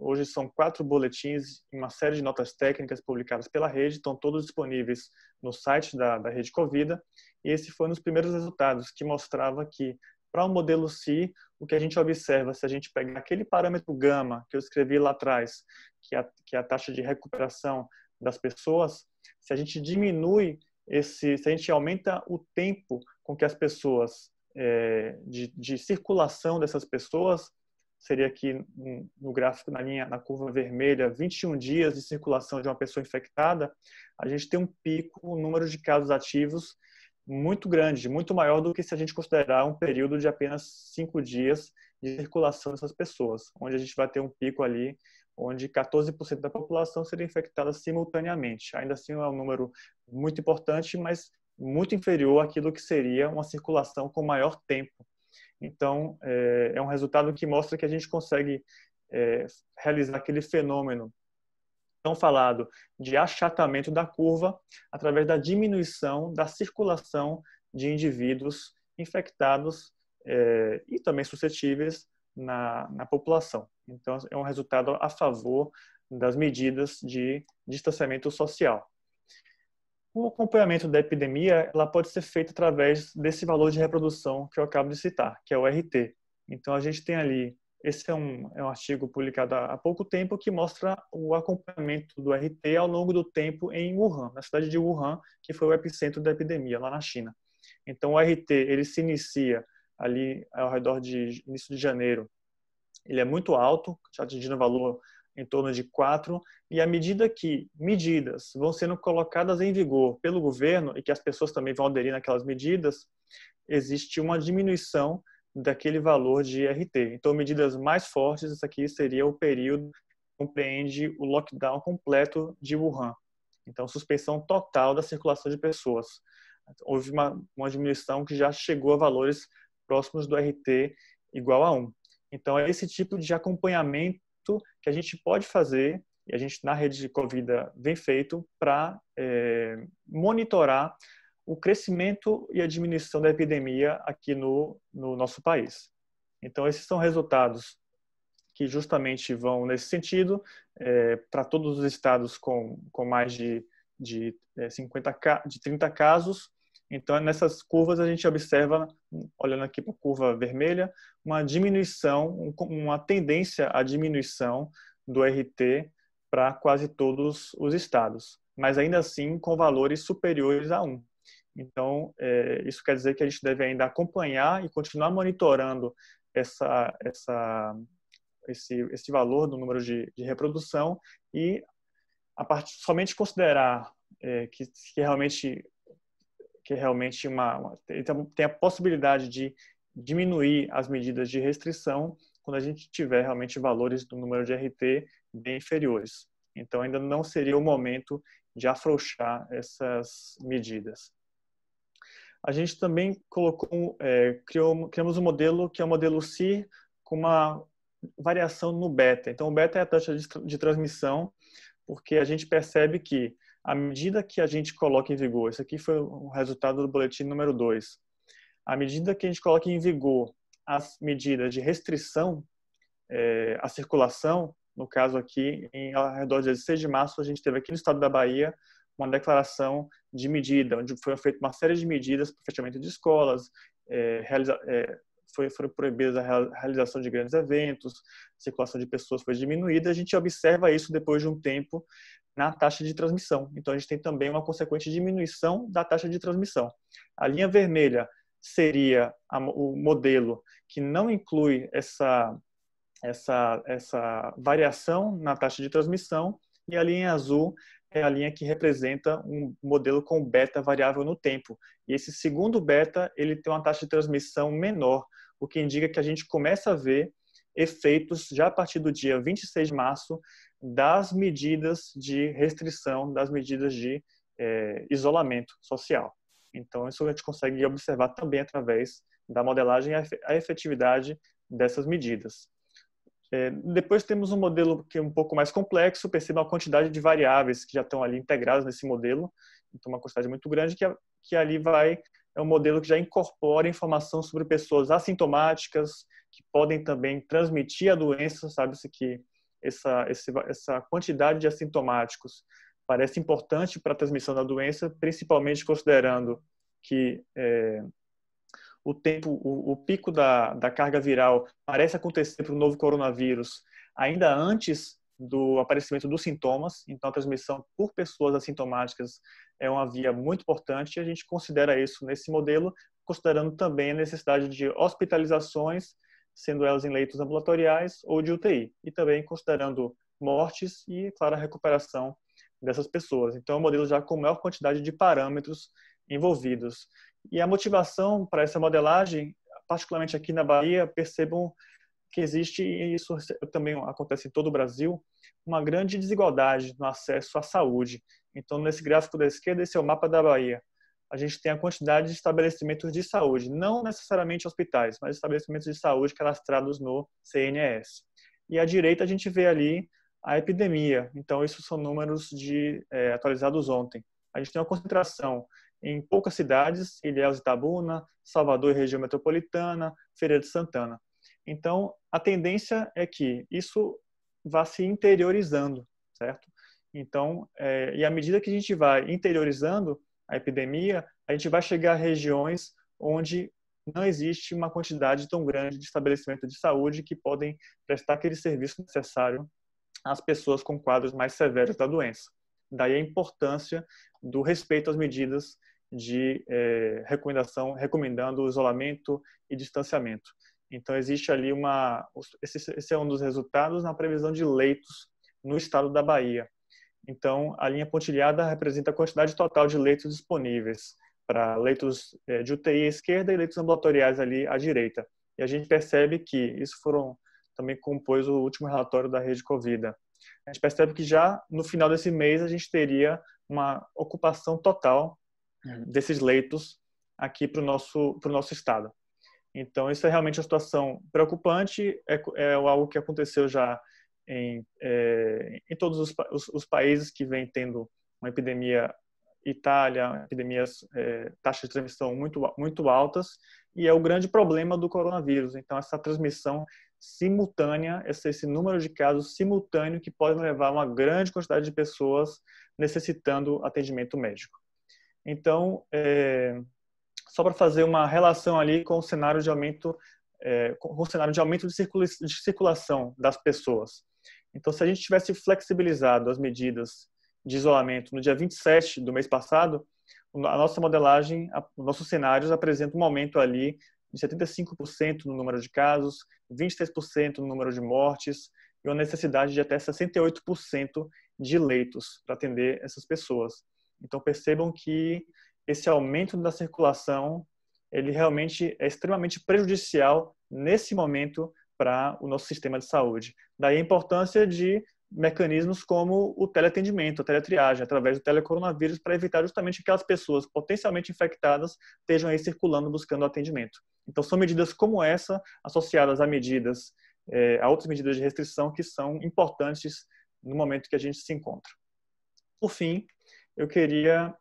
Hoje são 4 boletins e uma série de notas técnicas publicadas pela rede, estão todos disponíveis no site da Rede Covida. E esse foi um dos primeiros resultados, que mostrava que, para o modelo C, o que a gente observa, se a gente pegar aquele parâmetro gama que eu escrevi lá atrás, que é a taxa de recuperação das pessoas, se a gente diminui se a gente aumenta o tempo com que as pessoas, de circulação dessas pessoas, seria aqui no gráfico, na curva vermelha, 21 dias de circulação de uma pessoa infectada, a gente tem um pico, um número de casos ativos muito grande, muito maior do que se a gente considerar um período de apenas 5 dias de circulação dessas pessoas, onde a gente vai ter um pico ali, onde 14% da população seria infectada simultaneamente. Ainda assim, é um número muito importante, mas muito inferior àquilo que seria uma circulação com maior tempo. Então, é um resultado que mostra que a gente consegue realizar aquele fenômeno tão falado de achatamento da curva através da diminuição da circulação de indivíduos infectados e também suscetíveis na população. Então, é um resultado a favor das medidas de distanciamento social. O acompanhamento da epidemia ela pode ser feito através desse valor de reprodução que eu acabo de citar, que é o RT. Então, a gente tem ali, esse é um artigo publicado há pouco tempo que mostra o acompanhamento do RT ao longo do tempo em Wuhan, na cidade de Wuhan, que foi o epicentro da epidemia, lá na China. Então, o RT ele se inicia ali ao redor de início de janeiro. Ele é muito alto, já atingindo o valor em torno de 4, e à medida que medidas vão sendo colocadas em vigor pelo governo e que as pessoas também vão aderir naquelas medidas, existe uma diminuição daquele valor de RT. Então, medidas mais fortes, isso aqui seria o período que compreende o lockdown completo de Wuhan. Então, suspensão total da circulação de pessoas. Houve uma diminuição que já chegou a valores próximos do RT igual a 1. Então, é esse tipo de acompanhamento que a gente pode fazer, e a gente na rede de Covid vem feito, para monitorar o crescimento e a diminuição da epidemia aqui no nosso país. Então, esses são resultados que justamente vão nesse sentido, para todos os estados com mais de 30 casos. Então, nessas curvas, a gente observa, olhando aqui para a curva vermelha, uma diminuição, uma tendência à diminuição do RT para quase todos os estados, mas ainda assim com valores superiores a 1. Então, isso quer dizer que a gente deve ainda acompanhar e continuar monitorando esse valor do número de reprodução e somente considerar que realmente tem a possibilidade de diminuir as medidas de restrição quando a gente tiver realmente valores do número de RT bem inferiores. Então, ainda não seria o momento de afrouxar essas medidas. A gente também criamos um modelo que é o modelo CIR com uma variação no beta. Então, o beta é a taxa de transmissão, porque a gente percebe que à medida que a gente coloca em vigor, esse aqui foi o resultado do boletim número 2, à medida que a gente coloca em vigor as medidas de restrição à circulação, no caso aqui, ao redor de 16 de março, a gente teve aqui no estado da Bahia uma declaração de medida, onde foi feita uma série de medidas para o fechamento de escolas, foram proibidas a realização de grandes eventos, a circulação de pessoas foi diminuída. A gente observa isso depois de um tempo na taxa de transmissão. Então, a gente tem também uma consequente diminuição da taxa de transmissão. A linha vermelha seria o modelo que não inclui essa variação na taxa de transmissão, e a linha azul é a linha que representa um modelo com beta variável no tempo. E esse segundo beta, ele tem uma taxa de transmissão menor, o que indica que a gente começa a ver efeitos já a partir do dia 26 de março das medidas de restrição, das medidas de isolamento social. Então, isso a gente consegue observar também através da modelagem a efetividade dessas medidas. Depois temos um modelo que é um pouco mais complexo, perceba a quantidade de variáveis que já estão ali integradas nesse modelo, então uma quantidade muito grande que ali é um modelo que já incorpora informação sobre pessoas assintomáticas, que podem também transmitir a doença, sabe-se que essa quantidade de assintomáticos parece importante para a transmissão da doença, principalmente considerando que o pico da carga viral parece acontecer para o novo coronavírus ainda antes do aparecimento dos sintomas. Então, a transmissão por pessoas assintomáticas é uma via muito importante e a gente considera isso nesse modelo considerando também a necessidade de hospitalizações, sendo elas em leitos ambulatoriais ou de UTI, e também considerando mortes e, claro, a recuperação dessas pessoas. Então, é um modelo já com maior quantidade de parâmetros envolvidos. E a motivação para essa modelagem, particularmente aqui na Bahia, percebam que existe, e isso também acontece em todo o Brasil, uma grande desigualdade no acesso à saúde. Então, nesse gráfico da esquerda, esse é o mapa da Bahia. A gente tem a quantidade de estabelecimentos de saúde, não necessariamente hospitais, mas estabelecimentos de saúde cadastrados no CNS. E à direita a gente vê ali a epidemia. Então, isso são números atualizados ontem. A gente tem uma concentração em poucas cidades, Ilhéus e Itabuna, Salvador e região metropolitana, Feira de Santana. Então, a tendência é que isso vá se interiorizando, certo? Então, e à medida que a gente vai interiorizando a epidemia, a gente vai chegar a regiões onde não existe uma quantidade tão grande de estabelecimento de saúde que podem prestar aquele serviço necessário às pessoas com quadros mais severos da doença. Daí a importância do respeito às medidas de recomendando o isolamento e distanciamento. Então, existe ali esse é um dos resultados na previsão de leitos no estado da Bahia. Então, a linha pontilhada representa a quantidade total de leitos disponíveis para leitos de UTI à esquerda e leitos ambulatoriais ali à direita. E a gente percebe que isso também compôs o último relatório da Rede Covid. A gente percebe que já no final desse mês a gente teria uma ocupação total desses leitos aqui para o nosso estado. Então, isso é realmente uma situação preocupante, é algo que aconteceu já em todos os países que vêm tendo uma epidemia, Itália, taxas de transmissão muito, muito altas, e é o grande problema do coronavírus. Então, essa transmissão simultânea, esse número de casos simultâneo que pode levar a uma grande quantidade de pessoas necessitando atendimento médico. Então, só para fazer uma relação ali com o cenário de aumento, de circulação das pessoas. Então, se a gente tivesse flexibilizado as medidas de isolamento no dia 27 do mês passado, a nossa modelagem, nossos cenários apresentam um aumento ali de 75% no número de casos, 23% no número de mortes e uma necessidade de até 68% de leitos para atender essas pessoas. Então, percebam que esse aumento da circulação, ele realmente é extremamente prejudicial nesse momento para o nosso sistema de saúde. Daí a importância de mecanismos como o teleatendimento, a teletriagem, através do telecoronavírus, para evitar justamente que aquelas pessoas potencialmente infectadas estejam aí circulando buscando atendimento. Então, são medidas como essa, associadas a outras medidas de restrição que são importantes no momento que a gente se encontra. Por fim, eu queria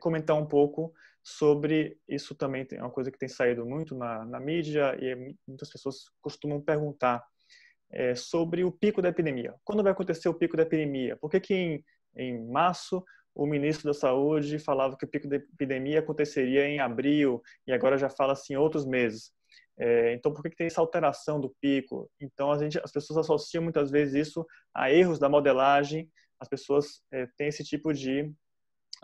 comentar um pouco sobre isso. Também é uma coisa que tem saído muito na mídia e muitas pessoas costumam perguntar sobre o pico da epidemia. Quando vai acontecer o pico da epidemia? Por que em março o ministro da Saúde falava que o pico da epidemia aconteceria em abril e agora já fala-se em outros meses? Então, por que tem essa alteração do pico? Então, as pessoas associam muitas vezes isso a erros da modelagem. As pessoas têm esse tipo de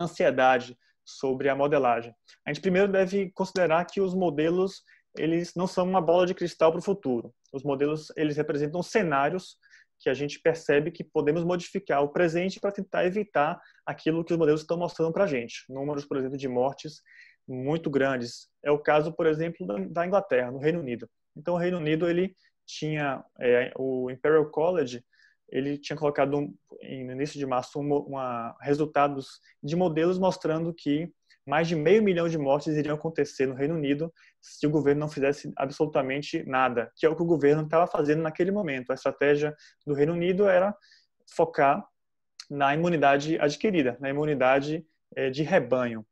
ansiedade sobre a modelagem. A gente primeiro deve considerar que os modelos, eles não são uma bola de cristal para o futuro. Os modelos, eles representam cenários que a gente percebe que podemos modificar o presente para tentar evitar aquilo que os modelos estão mostrando para a gente. Números, por exemplo, de mortes muito grandes. É o caso, por exemplo, da Inglaterra, no Reino Unido. Então, o Reino Unido, ele tinha o Imperial College, ele tinha colocado no início de março resultados de modelos mostrando que mais de 500 mil de mortes iriam acontecer no Reino Unido se o governo não fizesse absolutamente nada, que é o que o governo estava fazendo naquele momento. A estratégia do Reino Unido era focar na imunidade adquirida, na imunidade de rebanho.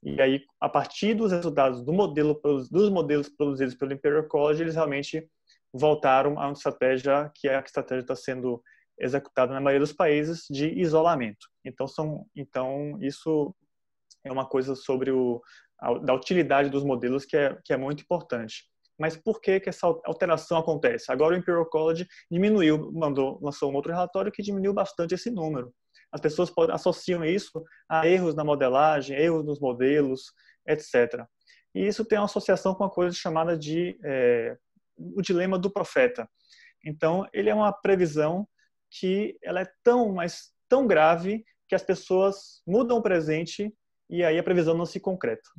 E aí, a partir dos resultados dos modelos produzidos pelo Imperial College, eles realmente voltaram a uma estratégia que é a estratégia está sendo executada na maioria dos países de isolamento. Então isso é uma coisa sobre da utilidade dos modelos que é muito importante. Mas por que essa alteração acontece? Agora o Imperial College lançou um outro relatório que diminuiu bastante esse número. As pessoas associam isso a erros na modelagem, erros nos modelos, etc. E isso tem uma associação com uma coisa chamada de o dilema do profeta. Então, ele é uma previsão que ela é mas tão grave que as pessoas mudam o presente e aí a previsão não se concreta.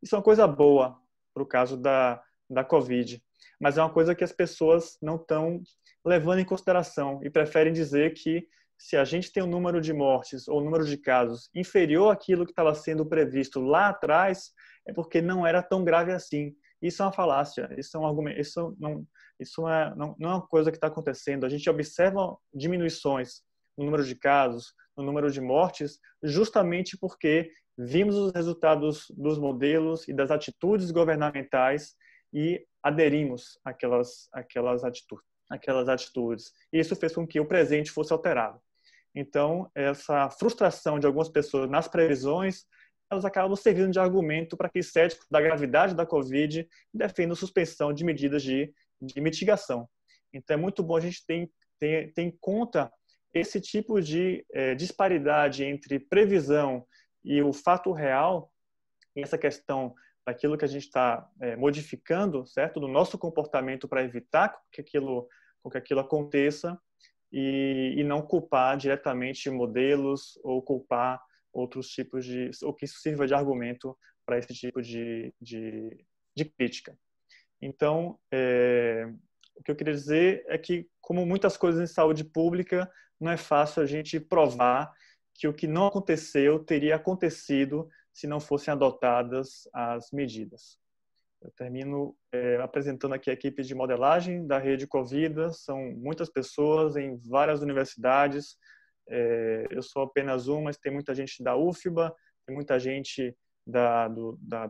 Isso é uma coisa boa para o caso da Covid, mas é uma coisa que as pessoas não estão levando em consideração e preferem dizer que se a gente tem um número de mortes ou um número de casos inferior àquilo que estava sendo previsto lá atrás, é porque não era tão grave assim. Isso é uma falácia, isso é um argumento, isso não é uma coisa que está acontecendo. A gente observa diminuições no número de casos, no número de mortes, justamente porque vimos os resultados dos modelos e das atitudes governamentais e aderimos àquelas atitudes. E isso fez com que o presente fosse alterado. Então, essa frustração de algumas pessoas nas previsões, elas acabam servindo de argumento para que céticos da gravidade da Covid defendam suspensão de medidas de mitigação. Então, é muito bom a gente ter em conta esse tipo de disparidade entre previsão e o fato real, e essa questão daquilo que a gente está modificando, certo, do nosso comportamento para evitar que aquilo aconteça e não culpar diretamente modelos ou culpar outros tipos ou que isso sirva de argumento para esse tipo de crítica. Então, o que eu queria dizer é que, como muitas coisas em saúde pública, não é fácil a gente provar que o que não aconteceu teria acontecido se não fossem adotadas as medidas. Eu termino apresentando aqui a equipe de modelagem da rede Covida. São muitas pessoas em várias universidades. Eu sou apenas um, mas tem muita gente da UFBA, tem muita gente da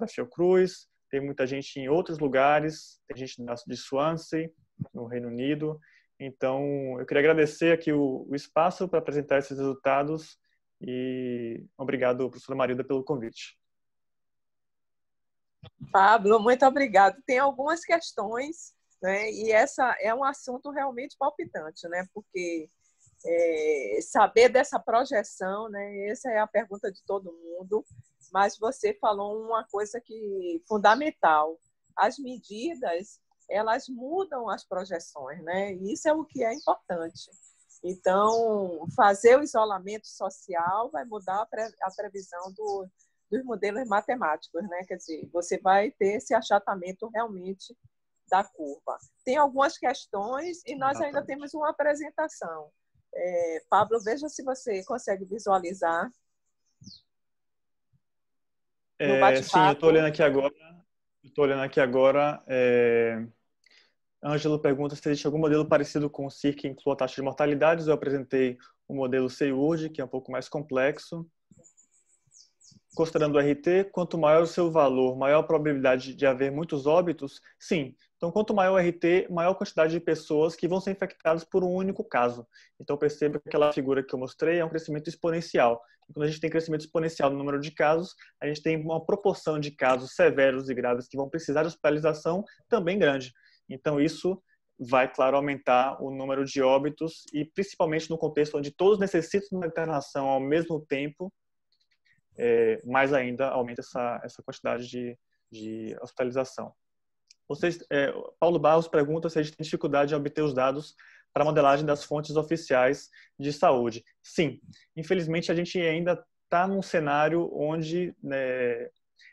Fiocruz, tem muita gente em outros lugares, tem gente de Swansea, no Reino Unido. Então, eu queria agradecer aqui o espaço para apresentar esses resultados e obrigado, professora Marilda, pelo convite. Pablo, muito obrigado. Tem algumas questões, né? E essa é um assunto realmente palpitante, né? Porque saber dessa projeção, né? Essa é a pergunta de todo mundo. Mas você falou uma coisa fundamental. As medidas, elas mudam as projeções, né? E isso é o que é importante. Então, fazer o isolamento social vai mudar a previsão dos modelos matemáticos, né? Quer dizer, você vai ter esse achatamento realmente da curva. Tem algumas questões e nós ainda temos uma apresentação. Pablo, veja se você consegue visualizar no bate-papo. Sim, eu estou olhando aqui agora. Ângelo pergunta se existe algum modelo parecido com o CIR que inclua a taxa de mortalidades. Eu apresentei o modelo CEURD, que é um pouco mais complexo. Considerando o RT, quanto maior o seu valor, maior a probabilidade de haver muitos óbitos? Sim. Então, quanto maior o RT, maior a quantidade de pessoas que vão ser infectadas por um único caso. Então, perceba que aquela figura que eu mostrei é um crescimento exponencial. E quando a gente tem crescimento exponencial no número de casos, a gente tem uma proporção de casos severos e graves que vão precisar de hospitalização também grande. Então, isso vai, claro, aumentar o número de óbitos e, principalmente no contexto onde todos necessitam de uma internação ao mesmo tempo, mais ainda aumenta essa quantidade de hospitalização. Paulo Barros pergunta se a gente tem dificuldade em obter os dados para a modelagem das fontes oficiais de saúde. Sim, infelizmente a gente ainda está num cenário onde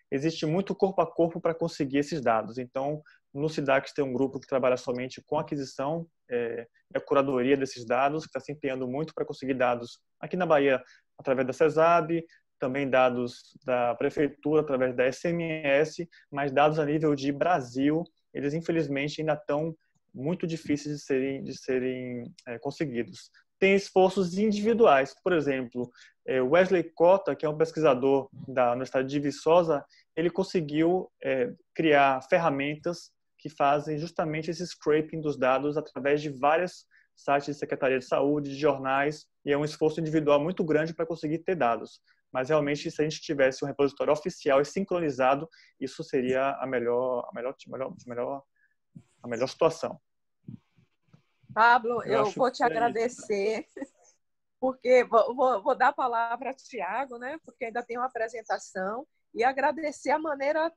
existe muito corpo a corpo para conseguir esses dados. Então, no SIDAX tem um grupo que trabalha somente com aquisição e a curadoria desses dados, que está se empenhando muito para conseguir dados aqui na Bahia através da CESAB, também dados da prefeitura através da SMS, mas dados a nível de Brasil, eles infelizmente ainda estão muito difíceis de serem conseguidos. Tem esforços individuais, por exemplo, Wesley Cota, que é um pesquisador da Universidade de Viçosa, ele conseguiu criar ferramentas que fazem justamente esse scraping dos dados através de vários sites de Secretaria de Saúde, de jornais, e é um esforço individual muito grande para conseguir ter dados. Mas realmente, se a gente tivesse um repositório oficial e sincronizado, isso seria a melhor situação. Pablo, eu vou te agradecer, porque vou dar a palavra a Tiago, né? Porque ainda tem uma apresentação, e agradecer a maneira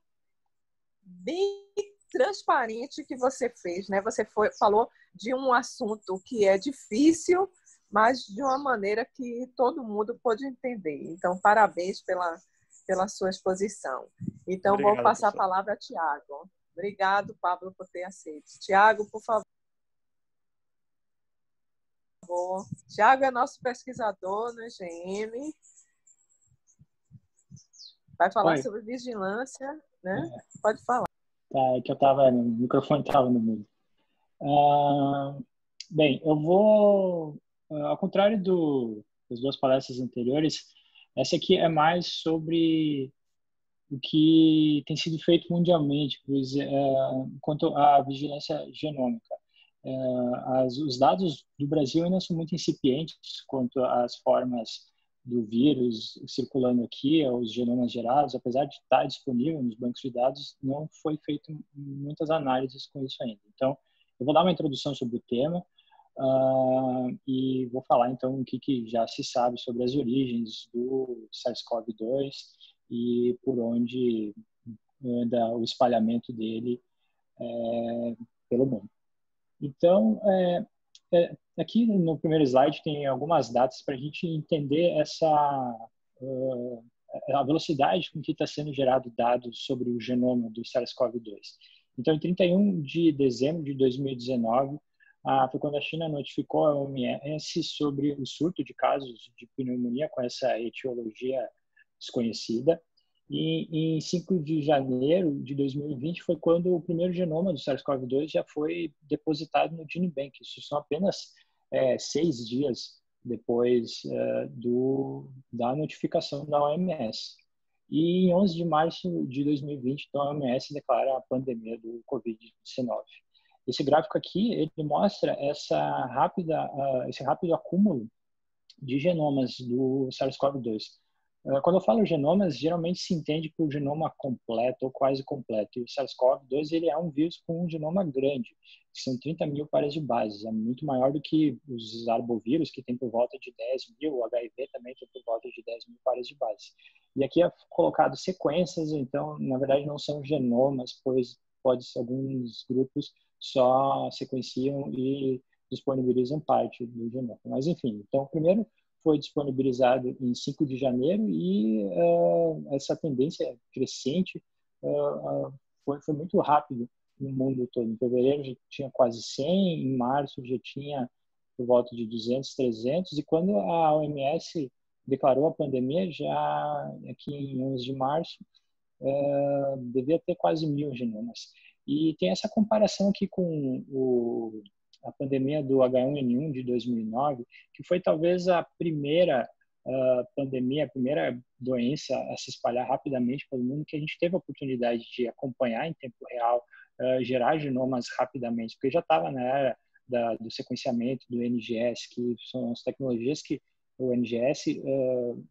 bem transparente que você fez, né? Você falou de um assunto que é difícil, mas de uma maneira que todo mundo pode entender. Então, parabéns pela sua exposição. Então, vou Obrigado, passar a professor. palavra a Tiago. Obrigado, Pablo, por ter aceito. Tiago, por favor. Tiago é nosso pesquisador no EGM. Vai falar Oi. sobre vigilância, né? É, Pode falar. tá, é que o microfone estava no mudo. Bem, eu vou, ao contrário das duas palestras anteriores, essa aqui é mais sobre o que tem sido feito mundialmente, quanto à vigilância genômica. Os dados do Brasil ainda são muito incipientes quanto às formas do vírus circulando aqui, os genomas gerados, apesar de estar disponível nos bancos de dados, não foi feito muitas análises com isso ainda. Então, eu vou dar uma introdução sobre o tema e vou falar então o que já se sabe sobre as origens do SARS-CoV-2 e por onde anda o espalhamento dele pelo mundo. Então, aqui no primeiro slide tem algumas datas para a gente entender a velocidade com que está sendo gerado dados sobre o genoma do SARS-CoV-2. Então, em 31 de dezembro de 2019, foi quando a China notificou a OMS sobre o surto de casos de pneumonia com essa etiologia desconhecida. E em 5 de janeiro de 2020 foi quando o primeiro genoma do SARS-CoV-2 já foi depositado no GenBank. Isso são apenas 6 dias depois da notificação da OMS. E em 11 de março de 2020, então, a OMS declara a pandemia do Covid-19. Esse gráfico aqui ele mostra esse rápido acúmulo de genomas do SARS-CoV-2. Quando eu falo genomas, geralmente se entende por genoma completo ou quase completo. E o SARS-CoV-2 ele é um vírus com um genoma grande, que são 30 mil pares de bases. É muito maior do que os arbovírus, que tem por volta de 10 mil, o HIV também tem por volta de 10 mil pares de bases. E aqui é colocado sequências, então, na verdade, não são genomas, pois alguns grupos só sequenciam e disponibilizam parte do genoma. Mas, enfim, então, primeiro foi disponibilizado em 5 de janeiro e essa tendência crescente foi muito rápido no mundo todo. Em fevereiro já tinha quase 100, em março já tinha por volta de 200, 300, e quando a OMS declarou a pandemia, já aqui em 11 de março, devia ter quase 1.000 genomas. E tem essa comparação aqui com a pandemia do H1N1 de 2009, que foi talvez a primeira pandemia, a primeira doença a se espalhar rapidamente pelo mundo, que a gente teve a oportunidade de acompanhar em tempo real, gerar genomas rapidamente, porque já estava na era do sequenciamento, do NGS, que são as tecnologias que o NGS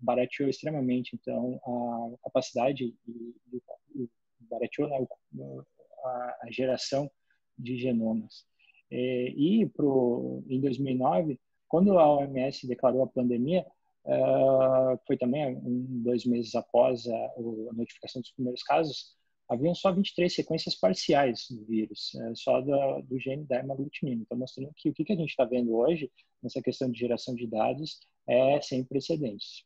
barateou extremamente, então, a capacidade barateou a geração de genomas. Em 2009, quando a OMS declarou a pandemia, foi também 2 meses após a notificação dos primeiros casos, haviam só 23 sequências parciais do vírus, só do gene da hemaglutinina. Então, mostrando que o que a gente está vendo hoje, nessa questão de geração de dados, é sem precedentes.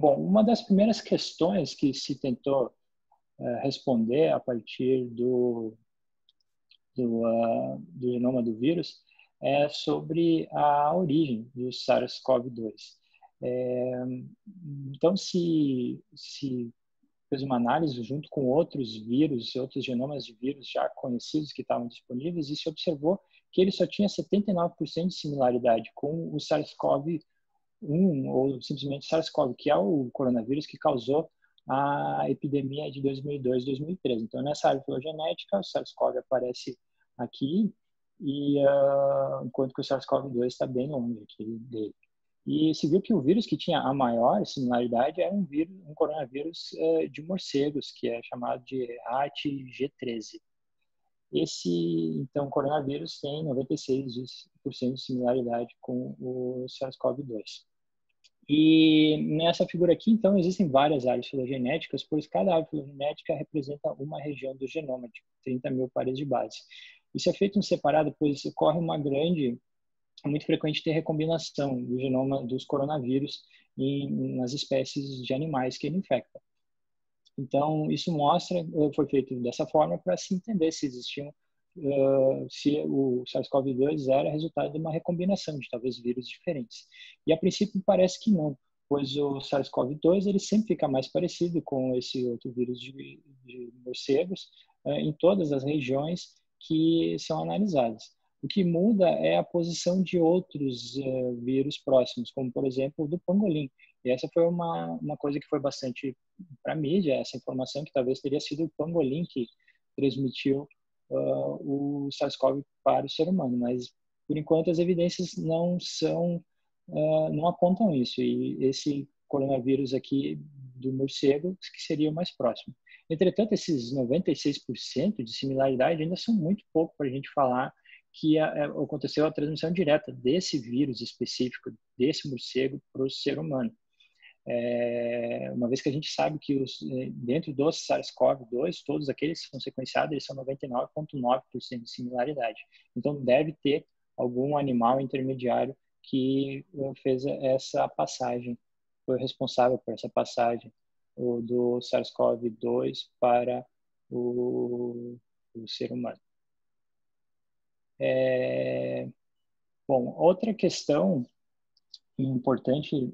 Bom, uma das primeiras questões que se tentou responder a partir do genoma do vírus é sobre a origem do SARS-CoV-2. Então, se fez uma análise junto com outros vírus, outros genomas de vírus já conhecidos que estavam disponíveis, e se observou que ele só tinha 79% de similaridade com o SARS-CoV-1, ou simplesmente SARS-CoV, que é o coronavírus que causou a epidemia de 2002, 2013. Então, nessa árvore filogenética, o SARS-CoV aparece aqui, enquanto que o SARS-CoV-2 está bem longe aqui dele. E se viu que o vírus que tinha a maior similaridade era um coronavírus de morcegos, que é chamado de RAT-G13. Esse, então, coronavírus tem 96% de similaridade com o SARS-CoV-2. E nessa figura aqui, então, existem várias árvores filogenéticas, pois cada árvore filogenética representa uma região do genoma, de 30 mil pares de base. Isso é feito em separado, pois ocorre é muito frequente ter recombinação do genoma dos coronavírus nas espécies de animais que ele infecta. Então, isso foi feito dessa forma para se entender se existiam, se o SARS-CoV-2 era resultado de uma recombinação de talvez vírus diferentes. E a princípio parece que não, pois o SARS-CoV-2 ele sempre fica mais parecido com esse outro vírus de morcegos em todas as regiões que são analisadas. O que muda é a posição de outros vírus próximos, como por exemplo o do pangolim. E essa foi uma coisa que foi bastante para a mídia, essa informação que talvez teria sido o pangolim que transmitiu o SARS-CoV para o ser humano, mas por enquanto as evidências não apontam isso, e esse coronavírus aqui do morcego que seria o mais próximo. Entretanto, esses 96% de similaridade ainda são muito pouco para a gente falar que aconteceu a transmissão direta desse vírus específico, desse morcego, para o ser humano. Uma vez que a gente sabe que dentro dos SARS-CoV-2, todos aqueles que são sequenciados, eles são 99,9% de similaridade. Então, deve ter algum animal intermediário que fez essa passagem, foi responsável por essa passagem do SARS-CoV-2 para o ser humano. Bom, outra questão importante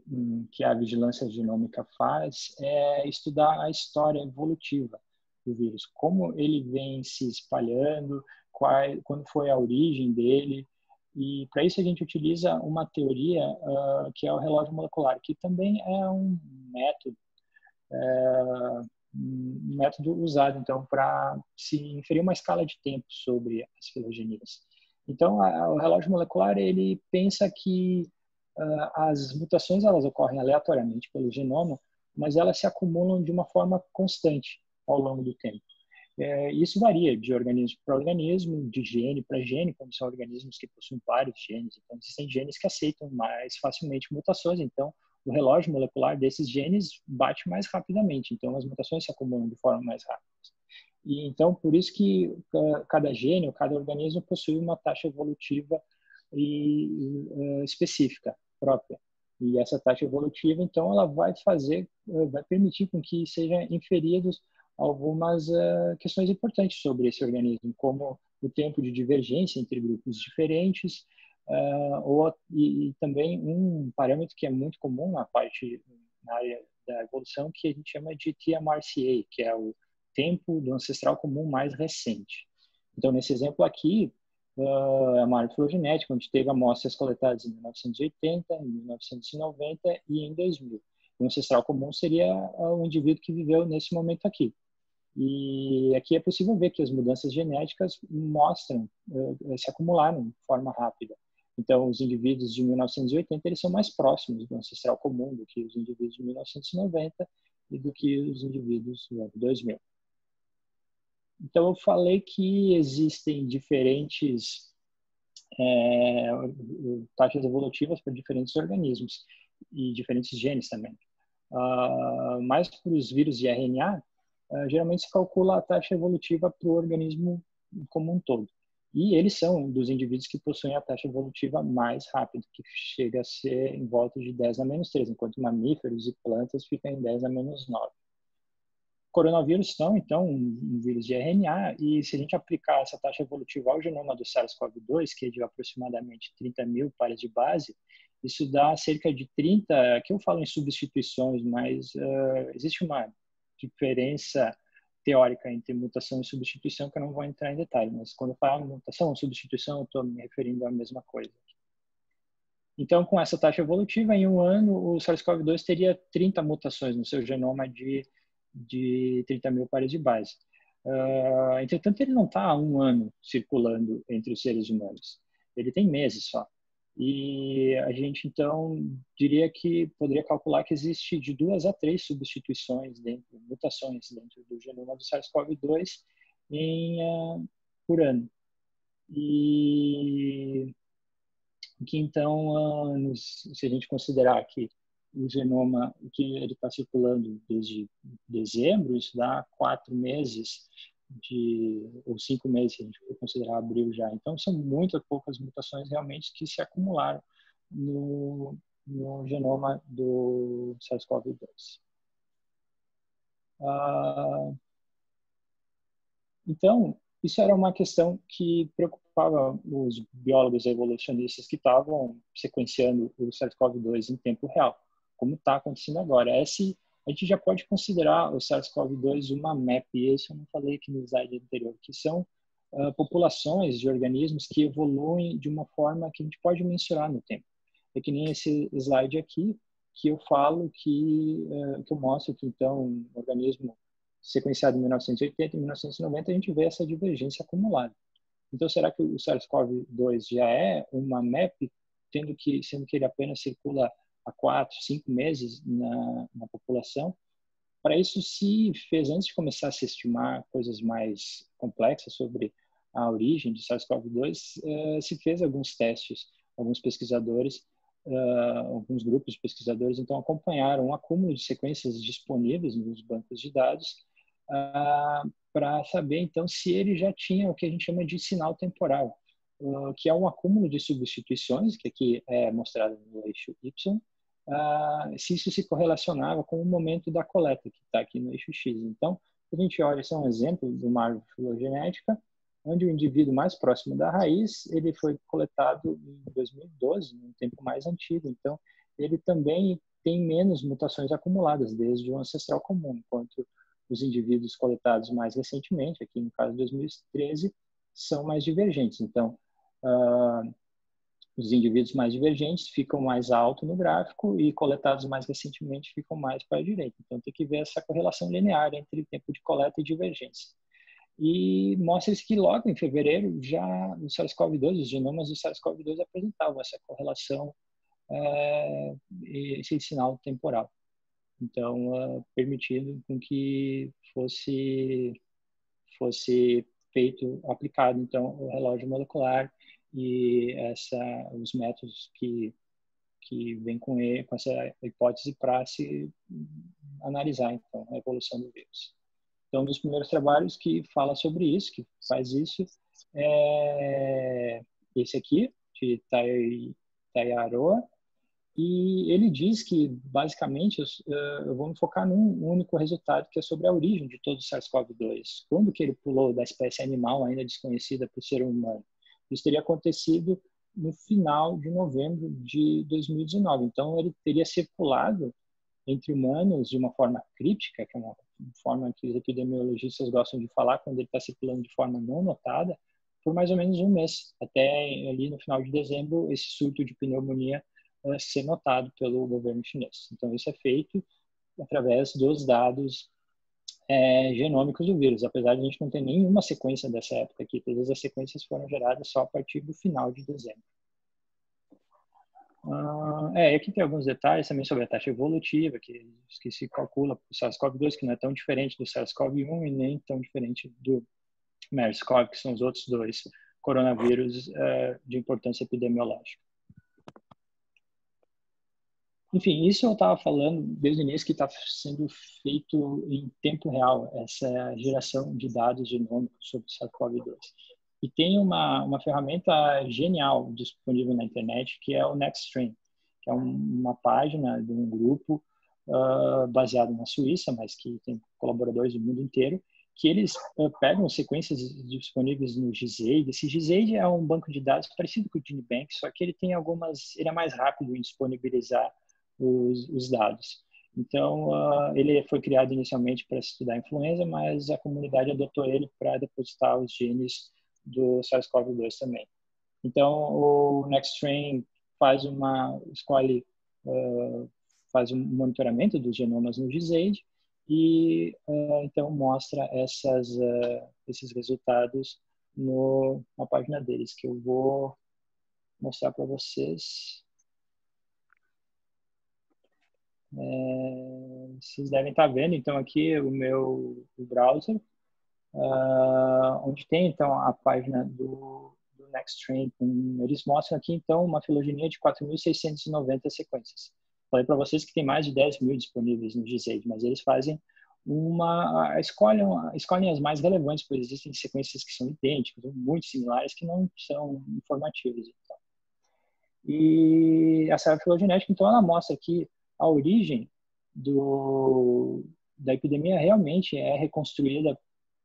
que a vigilância genômica faz é estudar a história evolutiva do vírus, como ele vem se espalhando, quando foi a origem dele, e para isso a gente utiliza uma teoria que é o relógio molecular, que também é um método usado então para se inferir uma escala de tempo sobre as filogenias. Então, o relógio molecular ele pensa que as mutações elas ocorrem aleatoriamente pelo genoma, mas elas se acumulam de uma forma constante ao longo do tempo. Isso varia de organismo para organismo, de gene para gene, como são organismos que possuem vários genes. Então, existem genes que aceitam mais facilmente mutações, então o relógio molecular desses genes bate mais rapidamente, então as mutações se acumulam de forma mais rápida. E então, por isso que cada gene ou cada organismo possui uma taxa evolutiva específica, própria. E essa taxa evolutiva, então, ela vai permitir com que sejam inferidas algumas questões importantes sobre esse organismo, como o tempo de divergência entre grupos diferentes, e também um parâmetro que é muito comum na área da evolução, que a gente chama de TMRCA, que é o tempo do ancestral comum mais recente. Então, nesse exemplo aqui, é uma árvore filogenética, onde teve amostras coletadas em 1980, em 1990 e em 2000. O ancestral comum seria o indivíduo que viveu nesse momento aqui. E aqui é possível ver que as mudanças genéticas se acumularam de forma rápida. Então, os indivíduos de 1980 eles são mais próximos do ancestral comum do que os indivíduos de 1990 e do que os indivíduos de 2000. Então, eu falei que existem diferentes taxas evolutivas para diferentes organismos e diferentes genes também. Mas para os vírus de RNA, geralmente se calcula a taxa evolutiva para o organismo como um todo. E eles são dos indivíduos que possuem a taxa evolutiva mais rápida, que chega a ser em volta de 10 a menos 3, enquanto mamíferos e plantas ficam em 10 a menos 9. Coronavírus são, então, um vírus de RNA, e se a gente aplicar essa taxa evolutiva ao genoma do SARS-CoV-2, que é de aproximadamente 30 mil pares de base, isso dá cerca de 30, aqui eu falo em substituições, mas existe uma diferença teórica entre mutação e substituição, que eu não vou entrar em detalhe, mas quando eu falo mutação ou substituição, eu estou me referindo à mesma coisa. Então, com essa taxa evolutiva, em um ano, o SARS-CoV-2 teria 30 mutações no seu genoma de 30 mil pares de base. Entretanto, ele não está há um ano circulando entre os seres humanos. Ele tem meses só. E a gente, então, poderia calcular que existe de 2 a 3 mutações dentro do genoma do SARS-CoV-2 por ano. E que, então, se a gente considerar que o genoma que ele está circulando desde dezembro, isso dá 4 meses ou 5 meses, se a gente for considerar abril já. Então, são muitas poucas mutações realmente que se acumularam no genoma do SARS-CoV-2. Então, isso era uma questão que preocupava os biólogos evolucionistas que estavam sequenciando o SARS-CoV-2 em tempo real, como está acontecendo agora. A gente já pode considerar o SARS-CoV-2 uma MAP, e isso eu não falei aqui no slide anterior, que são populações de organismos que evoluem de uma forma que a gente pode mensurar no tempo. É que nem esse slide aqui, que eu falo que eu mostro que, então, um organismo sequenciado em 1980 e 1990, a gente vê essa divergência acumulada. Então, será que o SARS-CoV-2 já é uma MAP, sendo que ele apenas circula há 4, 5 meses na população? Para isso, se fez, antes de começar a se estimar coisas mais complexas sobre a origem de SARS-CoV-2, se fez alguns testes, alguns pesquisadores, alguns grupos de pesquisadores, então, acompanharam um acúmulo de sequências disponíveis nos bancos de dados para saber, então, se ele já tinha o que a gente chama de sinal temporal, que é um acúmulo de substituições, que aqui é mostrado no eixo Y, se isso se correlacionava com o momento da coleta, que está aqui no eixo X. Então, a gente olha, esse é um exemplo de uma árvore filogenética, onde o indivíduo mais próximo da raiz, ele foi coletado em 2012, num tempo mais antigo. Então, ele também tem menos mutações acumuladas desde o ancestral comum, enquanto os indivíduos coletados mais recentemente, aqui no caso de 2013, são mais divergentes. Então, os indivíduos mais divergentes ficam mais alto no gráfico e coletados mais recentemente ficam mais para a direita. Então, tem que ver essa correlação linear entre tempo de coleta e divergência. E mostra-se que logo em fevereiro, já no SARS-CoV-2, os genomas do SARS-CoV-2 apresentavam essa correlação, esse sinal temporal. Então, permitindo com que fosse aplicado, então, o relógio molecular e os métodos que vêm com essa hipótese para se analisar, então, a evolução do vírus. Então, um dos primeiros trabalhos que fala sobre isso, que faz isso, é esse aqui, de Tayaroa, e ele diz que, basicamente, vamos focar num único resultado, que é sobre a origem de todo o SARS-CoV-2. Quando que ele pulou da espécie animal, ainda desconhecida para o ser humano? Isso teria acontecido no final de novembro de 2019. Então, ele teria circulado entre humanos de uma forma críptica, que é uma forma que os epidemiologistas gostam de falar, quando ele está circulando de forma não notada, por mais ou menos um mês, até ali no final de dezembro, esse surto de pneumonia ser notado pelo governo chinês. Então, isso é feito através dos dados genômicos do vírus, apesar de a gente não ter nenhuma sequência dessa época aqui, todas as sequências foram geradas só a partir do final de dezembro. Aqui tem alguns detalhes também sobre a taxa evolutiva, que se calcula para o SARS-CoV-2, que não é tão diferente do SARS-CoV-1 e nem tão diferente do MERS-CoV, que são os outros dois coronavírus de importância epidemiológica. Enfim, isso eu estava falando desde o início, que está sendo feito em tempo real, essa geração de dados genômicos sobre o SARS-CoV-2. E tem uma ferramenta genial disponível na internet, que é o NextString, que é uma página de um grupo baseado na Suíça, mas que tem colaboradores do mundo inteiro, que eles pegam sequências disponíveis no GISAID. Esse GISAID é um banco de dados parecido com o GeneBank, só que ele é mais rápido em disponibilizar os dados. Então, ele foi criado inicialmente para estudar influenza, mas a comunidade adotou ele para depositar os genes do SARS-CoV-2 também. Então, o NextString faz um monitoramento dos genomas no GISAID e, então, mostra esses resultados na página deles, que eu vou mostrar para vocês. Vocês devem estar vendo, então, aqui o browser, onde tem, então, a página do NextString. Eles mostram aqui, então, uma filogenia de 4.690 sequências. Falei para vocês que tem mais de 10 mil disponíveis no GISAID, mas eles fazem escolhem as mais relevantes, pois existem sequências que são idênticas, muito similares, que não são informativas. Então. E essa filogenética, então, ela mostra que a origem da epidemia realmente é reconstruída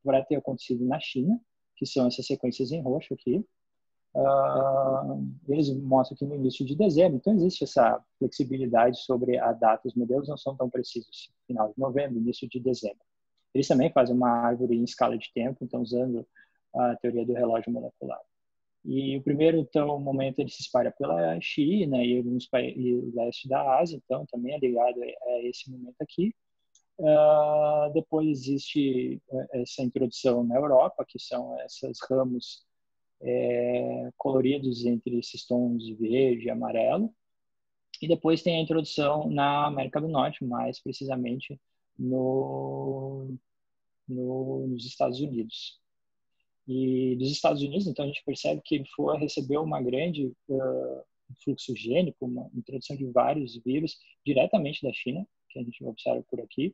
para ter acontecido na China, que são essas sequências em roxo aqui. Eles mostram que no início de dezembro, então existe essa flexibilidade sobre a data, os modelos não são tão precisos, final de novembro, início de dezembro. Eles também fazem uma árvore em escala de tempo, então usando a teoria do relógio molecular. E o primeiro, então, momento ele se espalha pela China e alguns países e leste da Ásia, então também é ligado a esse momento aqui. Depois existe essa introdução na Europa, que são esses ramos coloridos entre esses tons de verde e amarelo. E depois tem a introdução na América do Norte, mais precisamente nos Estados Unidos. E dos Estados Unidos, então, a gente percebe que ele recebeu uma grande fluxo gênico, uma introdução de vários vírus diretamente da China, que a gente observa por aqui,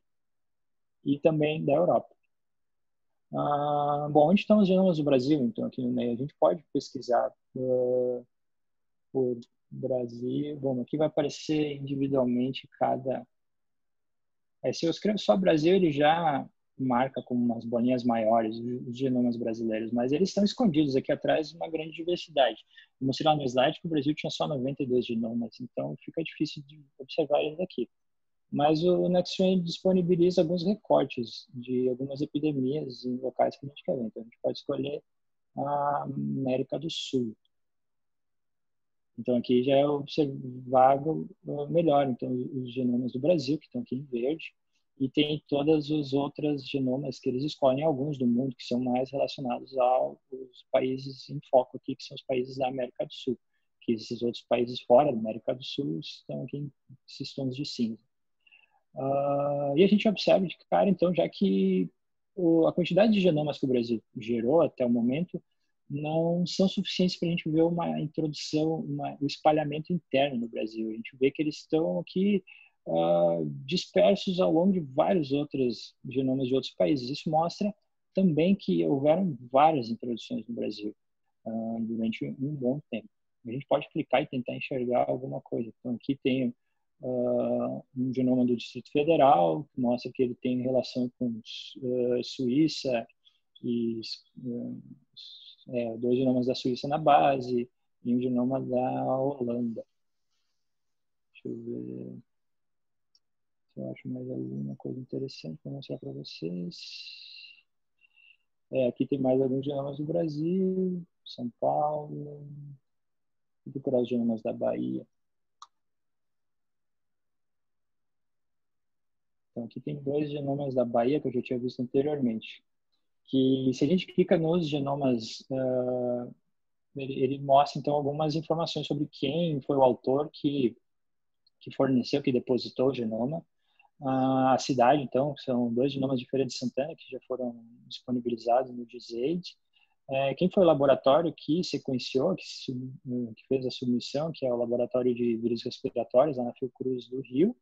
e também da Europa. Bom, onde estão os genomas do Brasil, então, aqui no meio? A gente pode pesquisar por Brasil. Bom, aqui vai aparecer individualmente cada... se eu escrevo só Brasil, ele já marca como umas bolinhas maiores os genomas brasileiros, mas eles estão escondidos aqui atrás de uma grande diversidade. Eu mostrei lá no slide que o Brasil tinha só 92 genomas, então fica difícil de observar eles aqui. Mas o NextGen disponibiliza alguns recortes de algumas epidemias em locais que a gente quer ver. Então, a gente pode escolher a América do Sul. Então, aqui já é observável melhor então, os genomas do Brasil, que estão aqui em verde, e tem todas as outras genomas que eles escolhem, alguns do mundo, que são mais relacionados aos países em foco aqui, que são os países da América do Sul. Que esses outros países fora da América do Sul estão aqui em esses tons de cinza. E a gente observa de cara, então, já que a quantidade de genomas que o Brasil gerou até o momento não são suficientes para a gente ver uma introdução, o espalhamento interno no Brasil. A gente vê que eles estão aqui dispersos ao longo de vários outros genomas de outros países. Isso mostra também que houveram várias introduções no Brasil durante um bom tempo. A gente pode clicar e tentar enxergar alguma coisa. Então, aqui tem um genoma do Distrito Federal, que mostra que ele tem relação com Suíça e 2 genomas da Suíça na base e um genoma da Holanda. Deixa eu ver se eu acho mais alguma coisa interessante para mostrar para vocês. Aqui tem mais alguns genomas do Brasil, São Paulo. Vou procurar os genomas da Bahia. Então, aqui tem 2 genomas da Bahia que eu já tinha visto anteriormente. Que, se a gente clica nos genomas, ele mostra, então, algumas informações sobre quem foi o autor que forneceu, que depositou o genoma. A cidade, então, são 2 genomas de Feira de Santana que já foram disponibilizados no GISAID. Quem foi o laboratório que sequenciou, que fez a submissão, que é o Laboratório de Vírus Respiratórios, lá na Fiocruz do Rio.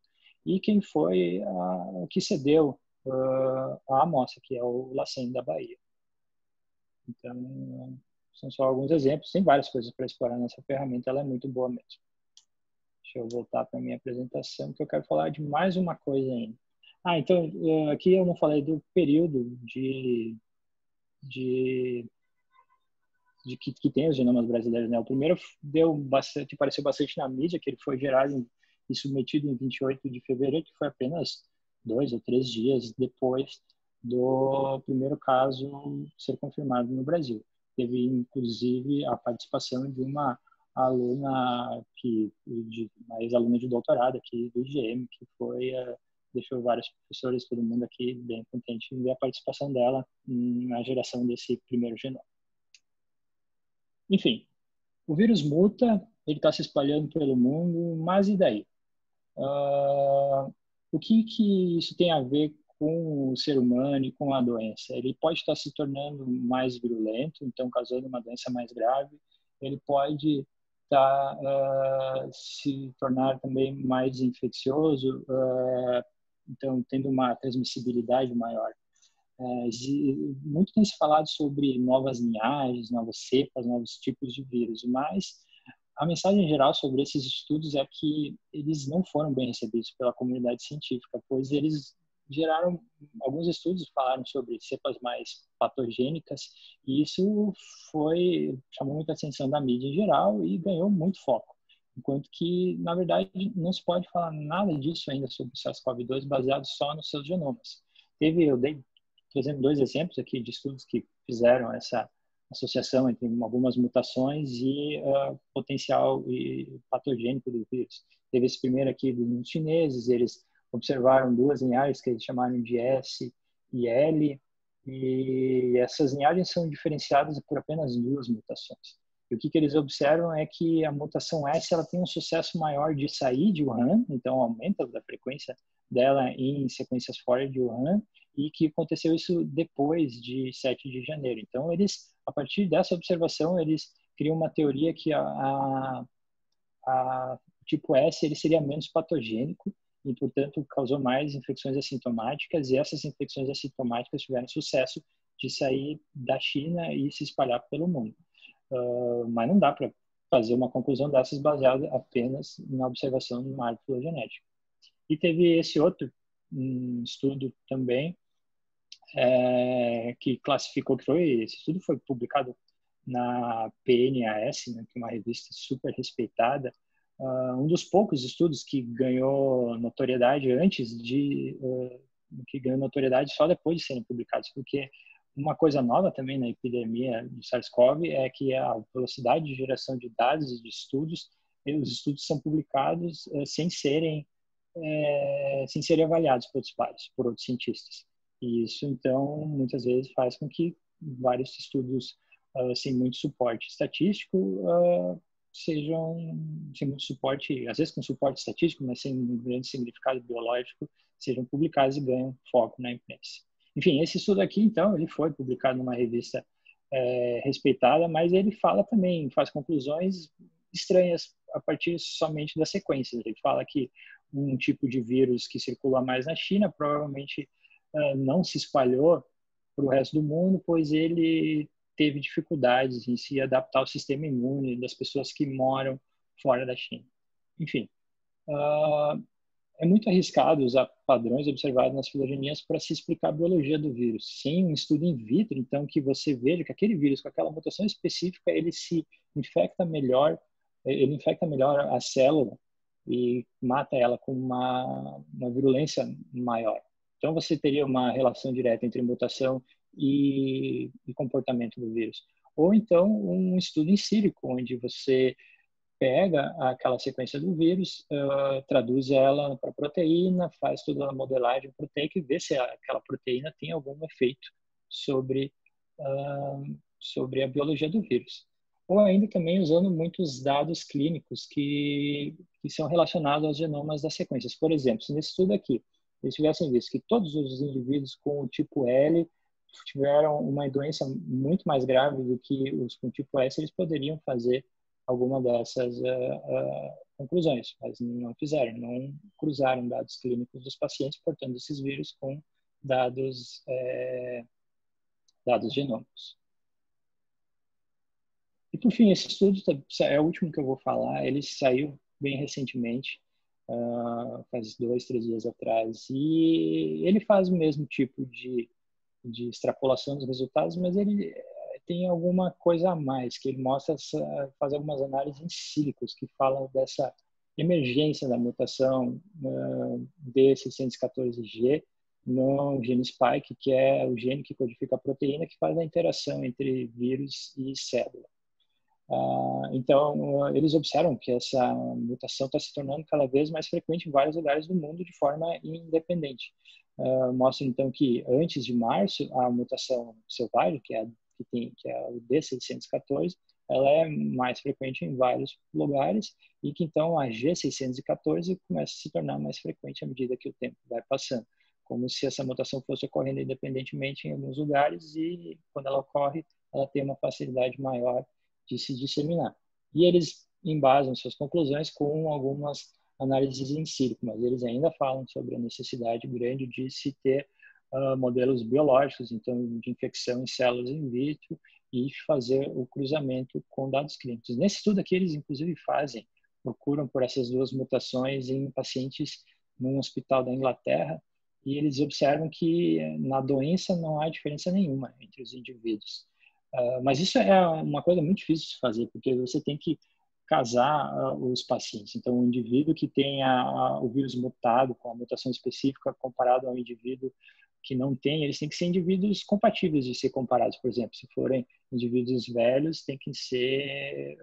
E quem foi que cedeu a amostra, que é o LACEN da Bahia. Então, são só alguns exemplos. Tem várias coisas para explorar nessa ferramenta, ela é muito boa mesmo. Deixa eu voltar para a minha apresentação, que eu quero falar de mais uma coisa ainda. Então, aqui eu não falei do período que tem os genomas brasileiros, né? O primeiro apareceu bastante na mídia, que ele foi gerado e submetido em 28 de fevereiro, que foi apenas 2 ou 3 dias depois do primeiro caso ser confirmado no Brasil. Teve, inclusive, a participação de uma aluna, uma ex-aluna de doutorado aqui do IGM, que deixou vários professores, todo mundo aqui bem contente em ver a participação dela na geração desse primeiro genoma. Enfim, o vírus muta, ele está se espalhando pelo mundo, mas e daí? O que isso tem a ver com o ser humano e com a doença? Ele pode estar se tornando mais virulento, então causando uma doença mais grave. Ele pode se tornar também mais infeccioso, então tendo uma transmissibilidade maior. Muito tem se falado sobre novas linhagens, novas cepas, novos tipos de vírus, mas a mensagem geral sobre esses estudos é que eles não foram bem recebidos pela comunidade científica, pois eles geraram alguns estudos falaram sobre cepas mais patogênicas e isso chamou muita atenção da mídia em geral e ganhou muito foco. Enquanto que, na verdade, não se pode falar nada disso ainda sobre o SARS-CoV-2 baseado só nos seus genomas. Eu dei trazendo 2 exemplos aqui de estudos que fizeram essa associação entre algumas mutações e potencial e patogênico do vírus. Teve esse primeiro aqui dos chineses, eles observaram 2 linhagens que eles chamaram de S e L, e essas linhagens são diferenciadas por apenas 2 mutações. E o que eles observam é que a mutação S ela tem um sucesso maior de sair de Wuhan, então aumenta a frequência dela em sequências fora de Wuhan, e que aconteceu isso depois de 7 de janeiro. Então, a partir dessa observação, eles criam uma teoria que a tipo S ele seria menos patogênico e, portanto, causou mais infecções assintomáticas, e essas infecções assintomáticas tiveram sucesso de sair da China e se espalhar pelo mundo. Mas não dá para fazer uma conclusão dessas baseada apenas na observação de uma árvore filogenética. E teve esse outro estudo também, que classificou, esse estudo foi publicado na PNAS, né, que é uma revista super respeitada, um dos poucos estudos que ganhou notoriedade que ganhou notoriedade só depois de serem publicados, porque uma coisa nova também na epidemia do SARS-CoV é que a velocidade de geração de dados e de estudos, os estudos são publicados sem serem avaliados por outros pares, por outros cientistas. E isso, então, muitas vezes faz com que vários estudos sem muito suporte estatístico sejam sem muito suporte, às vezes com suporte estatístico, mas sem um grande significado biológico, sejam publicados e ganham foco na imprensa. Enfim, esse estudo aqui, então, ele foi publicado numa revista respeitada, mas ele fala também, faz conclusões estranhas a partir somente das sequências. Ele fala que um tipo de vírus que circula mais na China provavelmente não se espalhou para o resto do mundo, pois ele teve dificuldades em se adaptar ao sistema imune das pessoas que moram fora da China. Enfim, é muito arriscado usar padrões observados nas filogenias para se explicar a biologia do vírus. Sem um estudo in vitro, então, que você veja que aquele vírus, com aquela mutação específica, ele infecta melhor a célula e mata ela com uma virulência maior. Então, você teria uma relação direta entre mutação e comportamento do vírus. Ou então, um estudo em sílico, onde você pega aquela sequência do vírus, traduz ela para proteína, faz toda a modelagem proteica e vê se aquela proteína tem algum efeito sobre a biologia do vírus. Ou ainda também usando muitos dados clínicos que são relacionados aos genomas das sequências. Por exemplo, se nesse estudo aqui, eles tivessem visto que todos os indivíduos com o tipo L tiveram uma doença muito mais grave do que os com tipo S, eles poderiam fazer alguma dessas conclusões, mas não fizeram, não cruzaram dados clínicos dos pacientes portando esses vírus com dados genômicos. E, por fim, esse estudo é o último que eu vou falar, ele saiu bem recentemente, faz 2, 3 dias atrás, e ele faz o mesmo tipo de extrapolação dos resultados, mas ele tem alguma coisa a mais, que ele faz algumas análises em sílicos que falam dessa emergência da mutação D614G no gene spike, que é o gene que codifica a proteína que faz a interação entre vírus e célula. Então, eles observam que essa mutação está se tornando cada vez mais frequente em vários lugares do mundo de forma independente. Mostra, então, que antes de março, a mutação selvagem, que é o D614, ela é mais frequente em vários lugares e que, então, a G614 começa a se tornar mais frequente à medida que o tempo vai passando, como se essa mutação fosse ocorrendo independentemente em alguns lugares e, quando ela ocorre, ela tem uma facilidade maior de se disseminar. E eles embasam suas conclusões com algumas análises in silico, mas eles ainda falam sobre a necessidade grande de se ter modelos biológicos, então de infecção em células in vitro, e fazer o cruzamento com dados clínicos. Nesse estudo aqui, eles inclusive procuram por essas duas mutações em pacientes num hospital da Inglaterra, e eles observam que na doença não há diferença nenhuma entre os indivíduos. Mas isso é uma coisa muito difícil de fazer, porque você tem que casar os pacientes. Então, o indivíduo que tem o vírus mutado com a mutação específica comparado ao indivíduo que não tem, eles têm que ser indivíduos compatíveis de ser comparados. Por exemplo, se forem indivíduos velhos, tem que ser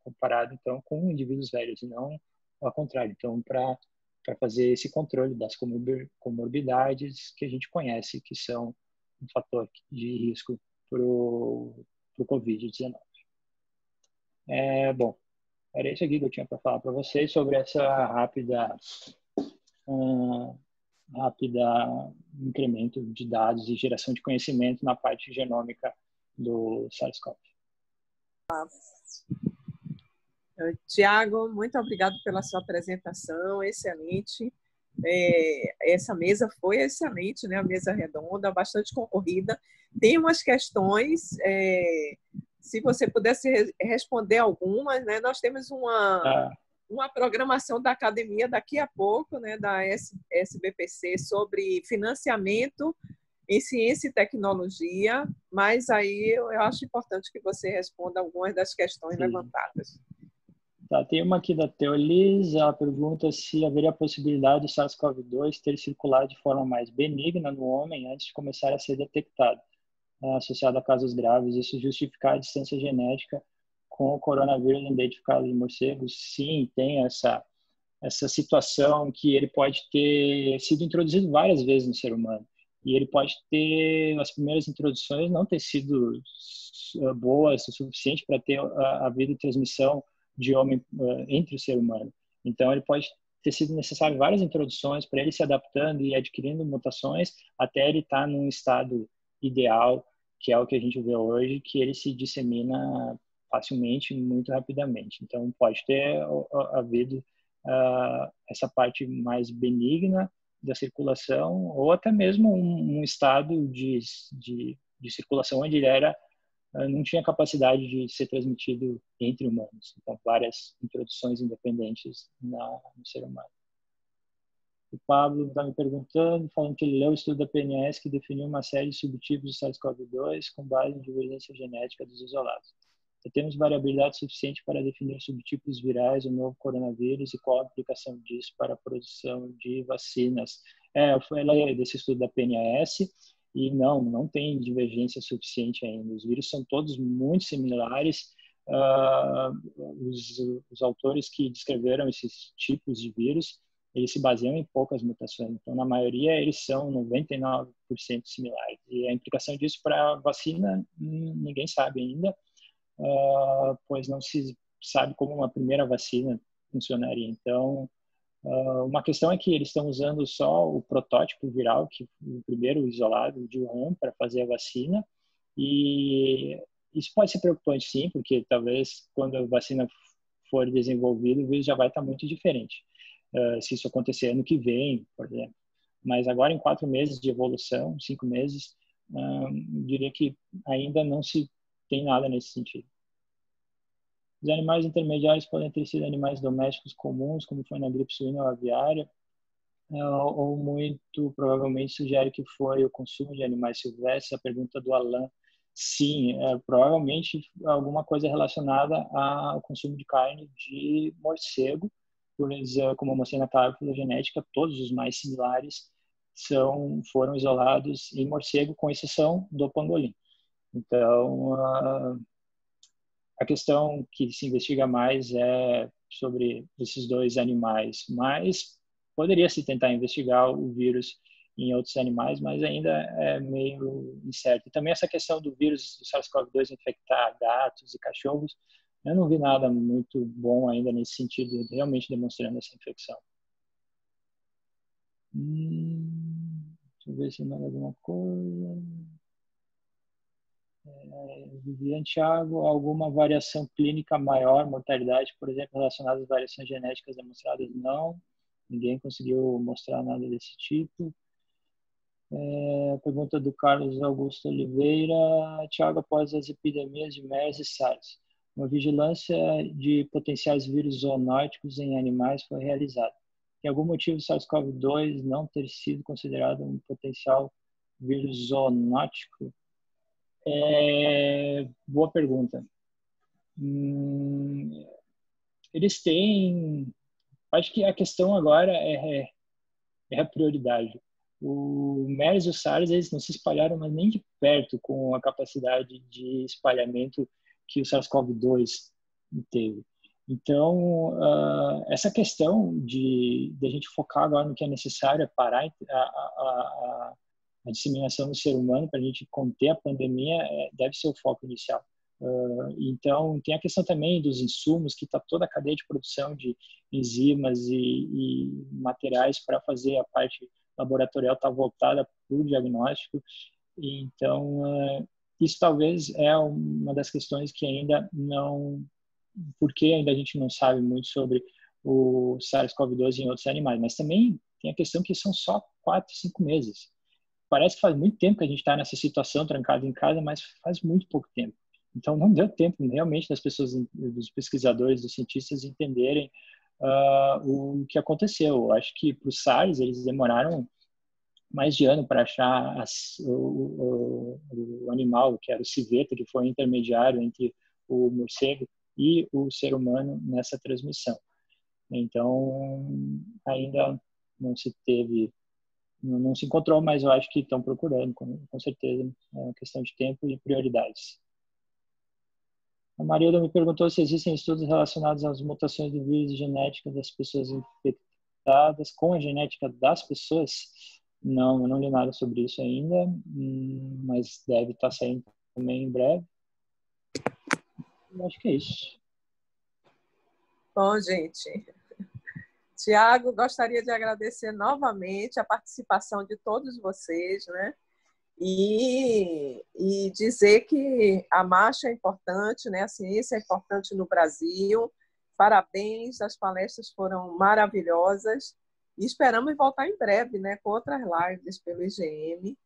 comparado então com indivíduos velhos e não ao contrário. Então, para fazer esse controle das comorbidades que a gente conhece, que são um fator de risco para o COVID-19. Bom, era isso aqui que eu tinha para falar para vocês sobre essa rápida incremento de dados e geração de conhecimento na parte genômica do SARS-CoV. Tiago, muito obrigado pela sua apresentação, excelente. Essa mesa foi excelente, né? A mesa redonda, bastante concorrida. Tem umas questões, se você pudesse responder algumas, né? Nós temos uma programação da academia daqui a pouco, né? Da SBPC, sobre financiamento em ciência e tecnologia, mas aí eu acho importante que você responda algumas das questões levantadas. Tá, tem uma aqui da Teolis, ela pergunta se haveria a possibilidade do SARS-CoV-2 ter circulado de forma mais benigna no homem antes de começar a ser detectado, associado a casos graves, isso justificar a distância genética com o coronavírus identificado em morcegos. Sim, tem essa situação que ele pode ter sido introduzido várias vezes no ser humano, e ele pode ter, nas primeiras introduções, não ter sido boas o suficiente para ter havido transmissão de homem entre o ser humano. Então, ele pode ter sido necessário várias introduções para ele se adaptando e adquirindo mutações até ele estar num estado ideal, que é o que a gente vê hoje, que ele se dissemina facilmente e muito rapidamente. Então, pode ter havido essa parte mais benigna da circulação, ou até mesmo um estado de circulação onde ele não tinha capacidade de ser transmitido entre humanos. Então, várias introduções independentes no ser humano. O Pablo está me perguntando, falando que ele leu o estudo da PNAS que definiu uma série de subtipos do SARS-CoV-2 com base em divergência genética dos isolados. Já temos variabilidade suficiente para definir subtipos virais do novo coronavírus e qual a aplicação disso para a produção de vacinas. Eu falei desse estudo da PNAS e não tem divergência suficiente ainda. Os vírus são todos muito similares. Os autores que descreveram esses tipos de vírus, eles se baseiam em poucas mutações. Então, na maioria, eles são 99% similares. E a implicação disso para a vacina, ninguém sabe ainda, pois não se sabe como uma primeira vacina funcionaria. Então, uma questão é que eles estão usando só o protótipo viral, que o primeiro isolado de Wuhan, para fazer a vacina, e isso pode ser preocupante sim, porque talvez quando a vacina for desenvolvida, o vírus já vai estar muito diferente. Se isso acontecer ano que vem, por exemplo. Mas agora, em 4 meses de evolução, 5 meses, diria que ainda não se tem nada nesse sentido. Os animais intermediários podem ter sido animais domésticos comuns, como foi na gripe suína ou aviária, ou muito provavelmente sugere que foi o consumo de animais silvestres. A pergunta do Alan, sim, provavelmente alguma coisa relacionada ao consumo de carne de morcego, pois, como eu mostrei na tabela filogenética, todos os mais similares foram isolados em morcego, com exceção do pangolim. Então, a questão que se investiga mais é sobre esses dois animais, mas poderia se tentar investigar o vírus em outros animais, mas ainda é meio incerto. E também essa questão do vírus do SARS-CoV-2 infectar gatos e cachorros, eu não vi nada muito bom ainda nesse sentido, realmente demonstrando essa infecção. Deixa eu ver se mais alguma coisa. Viviane, Thiago, alguma variação clínica maior, mortalidade, por exemplo, relacionada às variações genéticas demonstradas? Não, ninguém conseguiu mostrar nada desse tipo. Pergunta do Carlos Augusto Oliveira. Thiago, após as epidemias de MERS e SARS, uma vigilância de potenciais vírus zoonóticos em animais foi realizada. Tem algum motivo o SARS-CoV-2 não ter sido considerado um potencial vírus zoonótico? Boa pergunta. Eles têm... Acho que a questão agora é a prioridade. O MERS e o SARS, eles não se espalharam, mas nem de perto com a capacidade de espalhamento que o SARS-CoV-2 teve. Então, essa questão de a gente focar agora no que é necessário, é parar a disseminação no ser humano para a gente conter a pandemia, deve ser o foco inicial. Então, tem a questão também dos insumos, que está toda a cadeia de produção de enzimas e materiais para fazer a parte laboratorial está voltada para o diagnóstico. Então, isso talvez é uma das questões que ainda não... Porque ainda a gente não sabe muito sobre o SARS-CoV-2 em outros animais. Mas também tem a questão que são só 4, 5 meses. Parece que faz muito tempo que a gente está nessa situação, trancado em casa, mas faz muito pouco tempo. Então, não deu tempo realmente das pessoas, dos pesquisadores, dos cientistas entenderem o que aconteceu. Eu acho que para o SARS, eles demoraram mais de ano para achar o animal, que era o civeta, que foi o intermediário entre o morcego e o ser humano nessa transmissão. Então, ainda não se encontrou, mas eu acho que estão procurando, com certeza. É uma questão de tempo e prioridades. A Marilda me perguntou se existem estudos relacionados às mutações do vírus e genética das pessoas infectadas com a genética das pessoas. Não, eu não li nada sobre isso ainda, mas deve estar saindo também em breve. Eu acho que é isso. Bom, gente, Tiago, gostaria de agradecer novamente a participação de todos vocês, né? E dizer que a marcha é importante, né? A ciência é importante no Brasil. Parabéns, as palestras foram maravilhosas. E esperamos voltar em breve, né, com outras lives pelo IGM,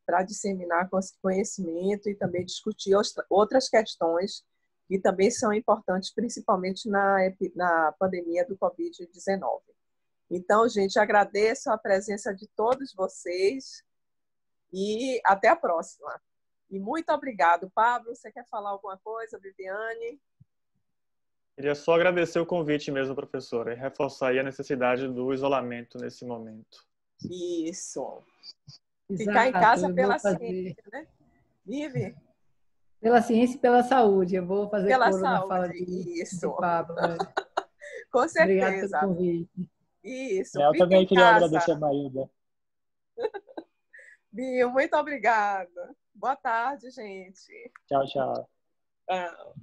para disseminar conhecimento e também discutir outras questões que também são importantes, principalmente na pandemia do Covid-19. Então, gente, agradeço a presença de todos vocês e até a próxima. E muito obrigado. Pablo, você quer falar alguma coisa? Viviane? Queria só agradecer o convite mesmo, professora, e reforçar aí a necessidade do isolamento nesse momento. Isso. Exato, ficar em casa pela ciência, né? Vive? Pela ciência e pela saúde. Eu vou fazer Pela coro na fala saúde, isso. de Pablo. Com certeza. Obrigada pelo convite. Isso, eu fica também em queria casa. agradecer a Marilda. Bio, muito obrigada. Boa tarde, gente. Tchau, tchau. Tchau.